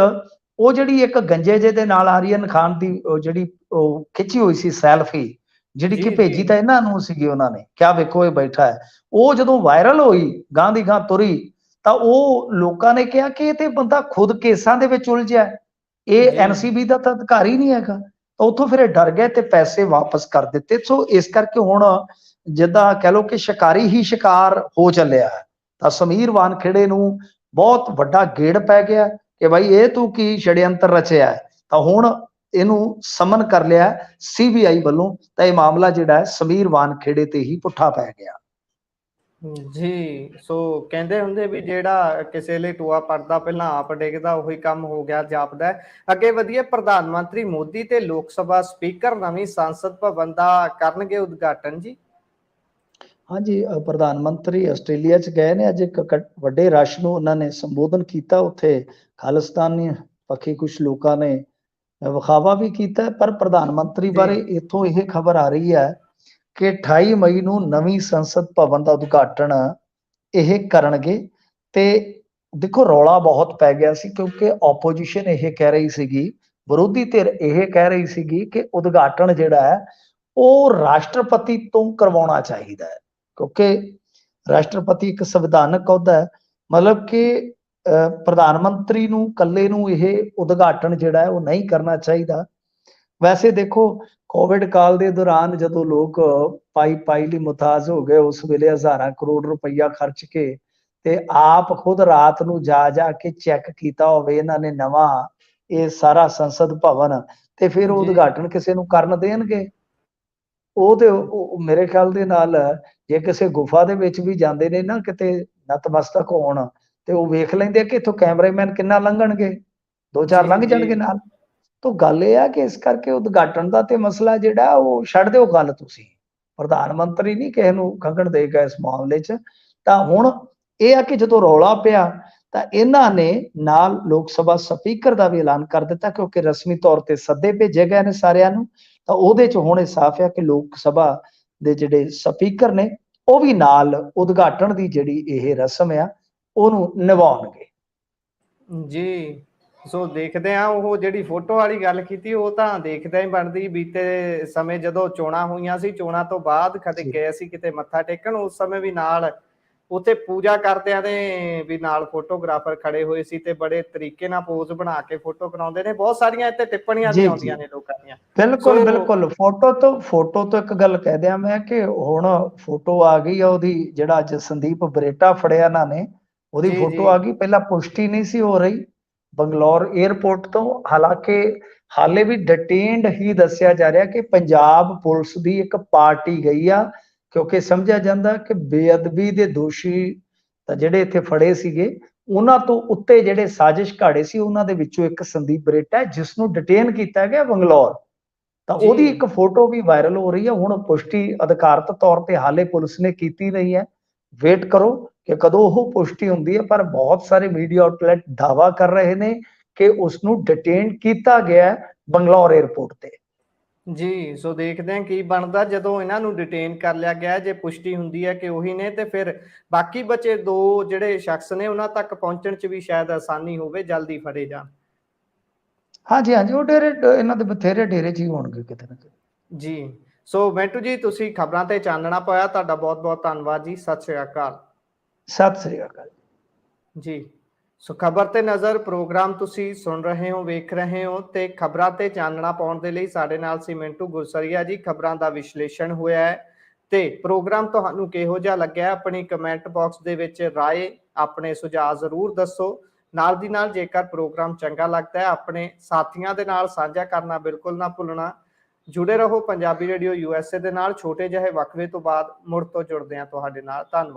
ਉਹ ਜਿਹੜੀ ਇੱਕ ਗੰਜੇ ਜੇ ਦੇ ਨਾਲ ਆਰੀਅਨ ਖਾਨ ਦੀ ਜਿਹੜੀ ਉਹ ਖਿੱਚੀ ਹੋਈ ਸੀ ਸੈਲਫੀ, ਜਿਹੜੀ ਕਿ ਭੇਜੀ ਤਾਂ ਇਹਨਾਂ ਨੂੰ ਸੀਗੀ, ਉਹਨਾਂ ਨੇ ਕਿਹਾ ਵੇਖੋ ਇਹ ਬੈਠਾ ਹੈ, ਉਹ ਜਦੋਂ ਵਾਇਰਲ ਹੋਈ ਗਾਂ ਦੀ ਗਾਂ ਤੁਰੀ ਤਾਂ ਉਹ ਲੋਕਾਂ ਨੇ ਕਿਹਾ ਕਿ ਇਹ ਤੇ ਬੰਦਾ ਖੁਦ ਕੇਸਾਂ ਦੇ ਵਿੱਚ ਉਲਝਿਆ, ਇਹ NCB ਦਾ ਤਾਂ ਅਧਿਕਾਰੀ ਨਹੀਂ ਹੈਗਾ। ਤਾਂ ਉੱਥੋਂ ਫਿਰ ਇਹ ਡਰ ਗਏ ਤੇ ਪੈਸੇ ਵਾਪਸ ਕਰ ਦਿੱਤੇ। ਸੋ ਇਸ ਕਰਕੇ ਹੁਣ ਜਿੱਦਾਂ ਕਹਿ ਲਓ ਕਿ ਸ਼ਿਕਾਰੀ ਹੀ ਸ਼ਿਕਾਰ ਹੋ ਚੱਲਿਆ। ਤਾਂ ਸਮੀਰ ਵਾਨਖੇੜੇ ਨੂੰ ਬਹੁਤ ਵੱਡਾ ਗੇੜ ਪੈ ਗਿਆ ਕਿ ਭਾਈ ਇਹ ਤੂੰ ਕੀ ਛੜਯੰਤਰ ਰਚਿਆ। ਤਾਂ ਹੁਣ ਇਹਨੂੰ ਸਮਨ ਕਰ ਲਿਆ CBI ਵੱਲੋਂ, ਤਾਂ ਇਹ ਮਾਮਲਾ ਜਿਹੜਾ ਹੈ ਸਮੀਰ ਵਾਨਖੇੜੇ ਤੇ ਹੀ ਪੁੱਠਾ ਪੈ ਗਿਆ। ਜੀ ਸੋ ਕਹਿੰਦੇ ਹੁੰਦੇ ਵੀ ਜਿਹੜਾ ਕਿਸੇ ਲਈ ਟੋਆ ਪੜਦਾ ਪਹਿਲਾਂ ਆਪ ਡਿੱਗਦਾ, ਉਹੀ ਕੰਮ ਹੋ ਗਿਆ ਜਾਪਦਾ। ਅੱਗੇ ਵਧੀਏ। ਪ੍ਰਧਾਨ ਮੰਤਰੀ ਮੋਦੀ ਤੇ ਲੋਕ ਸਭਾ ਸਪੀਕਰ ਨਵੀਂ ਸੰਸਦ ਭਵਨ ਦਾ ਕਰਨਗੇ ਉਦਘਾਟਨ ਜੀ। ਹਾਂਜੀ, ਪ੍ਰਧਾਨ ਮੰਤਰੀ ਆਸਟ੍ਰੇਲੀਆ 'ਚ ਗਏ ਨੇ। ਅੱਜ ਇੱਕ ਵੱਡੇ ਰਸ਼ ਨੂੰ ਉਹਨਾਂ ਨੇ ਸੰਬੋਧਨ ਕੀਤਾ। ਉੱਥੇ ਖਾਲਿਸਤਾਨੀ ਪੱਖੀ ਕੁਝ ਲੋਕਾਂ ਨੇ ਵਿਖਾਵਾ ਵੀ ਕੀਤਾ। ਪਰ ਪ੍ਰਧਾਨ ਮੰਤਰੀ ਬਾਰੇ ਇੱਥੋਂ ਇਹ ਖਬਰ ਆ ਰਹੀ ਹੈ ਕਿ 28 ਮਈ ਨੂੰ ਨਵੀਂ ਸੰਸਦ ਭਵਨ ਦਾ ਉਦਘਾਟਨ ਇਹ ਕਰਨਗੇ। ਤੇ ਦੇਖੋ, ਰੌਲਾ ਬਹੁਤ ਪੈ ਗਿਆ ਸੀ ਕਿਉਂਕਿ ਆਪੋਜੀਸ਼ਨ ਇਹ ਕਹਿ ਰਹੀ ਸੀਗੀ, ਵਿਰੋਧੀ ਧਿਰ ਇਹ ਕਹਿ ਰਹੀ ਸੀਗੀ ਕਿ ਉਦਘਾਟਨ ਜਿਹੜਾ ਹੈ ਉਹ ਰਾਸ਼ਟਰਪਤੀ ਤੋਂ ਕਰਵਾਉਣਾ ਚਾਹੀਦਾ ਹੈ, ਕਿਉਂਕਿ ਰਾਸ਼ਟਰਪਤੀ ਇੱਕ ਸੰਵਿਧਾਨਕ ਅਹੁਦਾ ਹੈ। ਮਤਲਬ ਕਿ ਪ੍ਰਧਾਨ ਮੰਤਰੀ ਨੂੰ ਇਕੱਲੇ ਨੂੰ ਇਹ ਉਦਘਾਟਨ ਜਿਹੜਾ ਹੈ ਉਹ ਨਹੀਂ ਕਰਨਾ ਚਾਹੀਦਾ। ਵੈਸੇ ਦੇਖੋ, ਕੋਵਿਡ ਕਾਲ ਦੇ ਦੌਰਾਨ ਜਦੋਂ ਲੋਕ ਪਾਈ ਲਈ ਮੁਹਤਾਜ ਹੋ ਗਏ, ਉਸ ਵੇਲੇ ਹਜ਼ਾਰਾਂ ਕਰੋੜ ਰੁਪਈਆ ਖਰਚ ਕੇ ਤੇ ਆਪ ਖੁਦ ਰਾਤ ਨੂੰ ਜਾ ਕੇ ਚੈੱਕ ਕੀਤਾ ਹੋਵੇ ਇਹਨਾਂ ਨੇ ਨਵਾਂ ਇਹ ਸਾਰਾ ਸੰਸਦ ਭਵਨ, ਤੇ ਫਿਰ ਉਹ ਉਦਘਾਟਨ ਕਿਸੇ ਨੂੰ ਕਰਨ ਦੇਣਗੇ? ਉਹ ਤੇ ਮੇਰੇ ਖਿਆਲ ਦੇ ਨਾਲ ਜੇ ਕਿਸੇ ਗੁਫਾ ਦੇ ਵਿੱਚ ਵੀ ਜਾਂਦੇ ਨੇ ਨਾ ਕਿਤੇ ਨਤਮਸਤਕ ਹੋਣ, ਤੇ ਉਹ ਵੇਖ ਲੈਂਦੇ ਕਿ ਇੱਥੋਂ ਕੈਮਰਾਮੈਨ ਕਿੰਨਾ ਲੰਘਣਗੇ, 2-4 ਲੰਘ ਜਾਣਗੇ ਨਾਲ। ਤਾਂ ਗੱਲ ਇਹ ਆ ਕਿ ਇਸ ਕਰਕੇ ਉਦਘਾਟਨ ਦਾ ਤੇ ਮਸਲਾ ਜਿਹੜਾ ਉਹ ਛੱਡ ਦਿਓ ਗੱਲ ਤੁਸੀਂ। ਪ੍ਰਧਾਨ ਮੰਤਰੀ ਨਹੀਂ ਕਿਸੇ ਨੂੰ ਖੰਘਣ ਦੇਗਾ ਇਸ ਮਾਮਲੇ 'ਚ। ਤਾਂ ਹੁਣ ਇਹ ਆ ਕਿ ਜਦੋਂ ਰੌਲਾ ਪਿਆ ਤਾਂ ਇਹਨਾਂ ਨੇ ਨਾਲ ਲੋਕ ਸਭਾ ਸਪੀਕਰ ਦਾ ਵੀ ਐਲਾਨ ਕਰ ਦਿੱਤਾ, ਕਿਉਂਕਿ ਰਸਮੀ ਤੌਰ ਤੇ ਸੱਦੇ ਭੇਜੇ ਗਏ ਨੇ ਸਾਰਿਆਂ ਨੂੰ। ਤਾਂ ਉਹਦੇ 'ਚ ਹੁਣ ਇਹ ਸਾਫ਼ ਆ ਕਿ ਲੋਕ ਸਭਾ ਦੇ ਜਿਹੜੇ ਸਪੀਕਰ ਨੇ ਉਹ ਵੀ ਨਾਲ ਉਦਘਾਟਨ ਦੀ ਜਿਹੜੀ ਇਹ ਰਸਮ ਆ ਉਹਨੂੰ ਨਿਭਾਉਣਗੇ। ਜੀ, ਸੋ ਦੇਖਦੇ ਹਾਂ। ਉਹ ਜਿਹੜੀ ਫੋਟੋ ਵਾਲੀ ਗੱਲ ਕੀਤੀ ਉਹ ਤਾਂ ਦੇਖਦਾ ਹੀ ਬਣਦੀ। ਬੀਤੇ ਸਮੇਂ ਜਦੋਂ ਚੋਣਾਂ ਹੋਈਆਂ ਸੀ, ਚੋਣਾਂ ਤੋਂ ਬਾਅਦ ਕਦੇ ਜੀ। ਗਏ ਸੀ ਕਿਤੇ ਮੱਥਾ ਟੇਕਣ, ਉਸ ਸਮੇਂ ਵੀ ਨਾਲ ਉੱਥੇ ਪੂਜਾ ਕਰਦਿਆਂ ਦੇ ਵੀ ਨਾਲ ਫੋਟੋਗ੍ਰਾਫਰ ਖੜੇ ਹੋਏ ਸੀ ਤੇ ਬੜੇ ਤਰੀਕੇ ਨਾਲ ਪੋਜ਼ ਬਣਾ ਕੇ ਫੋਟੋ ਕਰਾਉਂਦੇ ਨੇ। ਬਹੁਤ ਸਾਰੀਆਂ ਇੱਥੇ ਟਿੱਪਣੀਆਂ ਵੀ ਜੀ ਆਉਂਦੀਆਂ ਜੀ ਨੇ ਲੋਕਾਂ ਦੀਆਂ। ਬਿਲਕੁਲ ਸੋ ਬਿਲਕੁਲ ਫੋਟੋ ਤੋਂ ਇੱਕ ਗੱਲ ਕਹਿ ਦਿਆਂ ਮੈਂ ਕਿ ਹੁਣ ਫੋਟੋ ਆ ਗਈ ਆ ਉਹਦੀ, ਜਿਹੜਾ ਅੱਜ ਸੰਦੀਪ ਬਰੇਟਾ ਫੜਿਆ ਇਹਨਾਂ ਨੇ ਉਹਦੀ ਜੀ ਜੀ ਫੋਟੋ ਆ ਗਈ। ਪਹਿਲਾਂ ਪੁਸ਼ਟੀ ਨਹੀਂ ਸੀ ਹੋ ਰਹੀ ਬੰਗਲੌਰ 에ਅਰਪੋਰਟ ਤੋਂ, ਹਾਲਾਂਕਿ ਹਾਲੇ ਵੀ ਡਿਟੇਨਡ ਹੀ ਦੱਸਿਆ ਜਾ ਰਿਹਾ ਕਿ ਪੰਜਾਬ ਪੁਲਿਸ ਦੀ ਇੱਕ ਪਾਰਟੀ ਗਈ ਆ, ਕਿਉਂਕਿ ਸਮਝਿਆ ਜਾਂਦਾ ਕਿ ਬੇਅਦਬੀ ਦੇ ਦੋਸ਼ੀ ਤਾਂ ਜਿਹੜੇ ਇੱਥੇ ਫੜੇ ਸੀਗੇ ਉਹਨਾਂ ਤੋਂ ਉੱਤੇ ਜਿਹੜੇ ਸਾਜ਼ਿਸ਼ ਘਾੜੇ ਸੀ ਉਹਨਾਂ ਦੇ ਵਿੱਚੋਂ ਇੱਕ ਸੰਦੀਪ ਬਰੇਟਾ ਜਿਸ ਨੂੰ ਡਿਟੇਨ ਕੀਤਾ ਗਿਆ ਬੰਗਲੌਰ। ਤਾਂ ਉਹਦੀ ਜੀ ਇੱਕ ਫੋਟੋ ਵੀ ਵਾਇਰਲ ਹੋ ਰਹੀ ਹੈ। ਹੁਣ ਪੁਸ਼ਟੀ ਅਧਿਕਾਰਤ ਤੌਰ ਤੇ ਹਾਲੇ ਪੁਲਿਸ ਨੇ ਕੀਤੀ ਨਹੀਂ ਹੈ, ਵੇਟ ਕਰੋ ਕਿ ਕਦੋਂ ਉਹ ਪੁਸ਼ਟੀ ਹੁੰਦੀ ਹੈ। ਪਰ ਬਹੁਤ ਸਾਰੇ ਮੀਡੀਆ ਆਊਟਲੈਟ ਦਾਅਵਾ ਕਰ ਰਹੇ ਨੇ ਕਿ ਉਸ ਨੂੰ ਡਿਟੇਨ ਕੀਤਾ ਗਿਆ ਬੰਗਲੌਰ 에ਅਰਪੋਰਟ ਤੇ। ਜੀ, ਸੋ ਦੇਖਦੇ ਹਾਂ ਕੀ ਬਣਦਾ ਜਦੋਂ ਇਹਨਾਂ ਨੂੰ ਡਿਟੇਨ ਕਰ ਲਿਆ ਗਿਆ। ਜੇ ਪੁਸ਼ਟੀ ਹੁੰਦੀ ਹੈ ਕਿ ਉਹੀ ਨੇ ਤੇ ਫਿਰ ਬਾਕੀ ਬਚੇ ਦੋ ਜਿਹੜੇ ਸ਼ਖਸ ਨੇ ਉਹਨਾਂ ਤੱਕ ਪਹੁੰਚਣ 'ਚ ਵੀ ਸ਼ਾਇਦ ਆਸਾਨੀ ਹੋਵੇ, ਜਲਦੀ ਫੜੇ ਜਾਣ। ਹਾਂਜੀ ਹਾਂਜੀ, ਉਹ ਡੇਰੇ ਇਹਨਾਂ ਦੇ ਬਥੇਰੇ ਡੇਰੇ 'ਚ ਹੀ ਹੋਣਗੇ ਕਿਤੇ ਨਾ ਕਿਤੇ। ਜੀ, ਸੋ ਮੈਂਟੂ ਜੀ ਤੁਸੀਂ ਖਬਰਾਂ ਤੇ ਚਾਨਣਾ ਪਾਇਆ, ਤੁਹਾਡਾ ਬਹੁਤ ਬਹੁਤ ਧੰਨਵਾਦ ਜੀ। ਸਤਿ ਸ਼੍ਰੀ ਅਕਾਲ। ਸਤਿ ਸ੍ਰੀ ਅਕਾਲ ਜੀ, ਸੋ ਖਬਰ ਤੇ ਨਜ਼ਰ ਪ੍ਰੋਗਰਾਮ ਤੁਸੀਂ ਸੁਣ ਰਹੇ ਹੋ, ਵੇਖ ਰਹੇ ਹੋ ਤੇ ਖਬਰਾਂ ਤੇ ਚਾਨਣਾ ਪਾਉਣ ਦੇ ਲਈ ਸਾਡੇ ਨਾਲ ਸੀ ਮਿੰਟੂ ਗੁਰਸਰੀਆ ਜੀ। ਖਬਰਾਂ ਦਾ ਵਿਸ਼ਲੇਸ਼ਣ ਹੋਇਆ ਹੈ ਤੇ ਪ੍ਰੋਗਰਾਮ ਤੁਹਾਨੂੰ ਕਿਹੋ ਜਿਹਾ ਲੱਗਿਆ, ਆਪਣੀ ਕਮੈਂਟ ਬਾਕਸ ਦੇ ਵਿੱਚ ਰਾਏ, ਆਪਣੇ ਸੁਝਾਅ ਜ਼ਰੂਰ ਦੱਸੋ। ਨਾਲ ਦੀ ਨਾਲ ਜੇਕਰ ਪ੍ਰੋਗਰਾਮ ਚੰਗਾ ਲੱਗਦਾ ਹੈ ਆਪਣੇ ਸਾਥੀਆਂ ਦੇ ਨਾਲ ਸਾਂਝਾ ਕਰਨਾ ਬਿਲਕੁਲ ਨਾ ਭੁੱਲਣਾ। ਜੁੜੇ ਰਹੋ ਪੰਜਾਬੀ ਰੇਡੀਓ USA ਦੇ ਨਾਲ। ਛੋਟੇ ਜਿਹੇ ਵਕਫੇ ਤੋਂ ਬਾਅਦ ਮੁੜ ਤੋਂ ਜੁੜਦੇ ਹਾਂ ਤੁਹਾਡੇ ਨਾਲ। ਧੰਨਵਾਦ।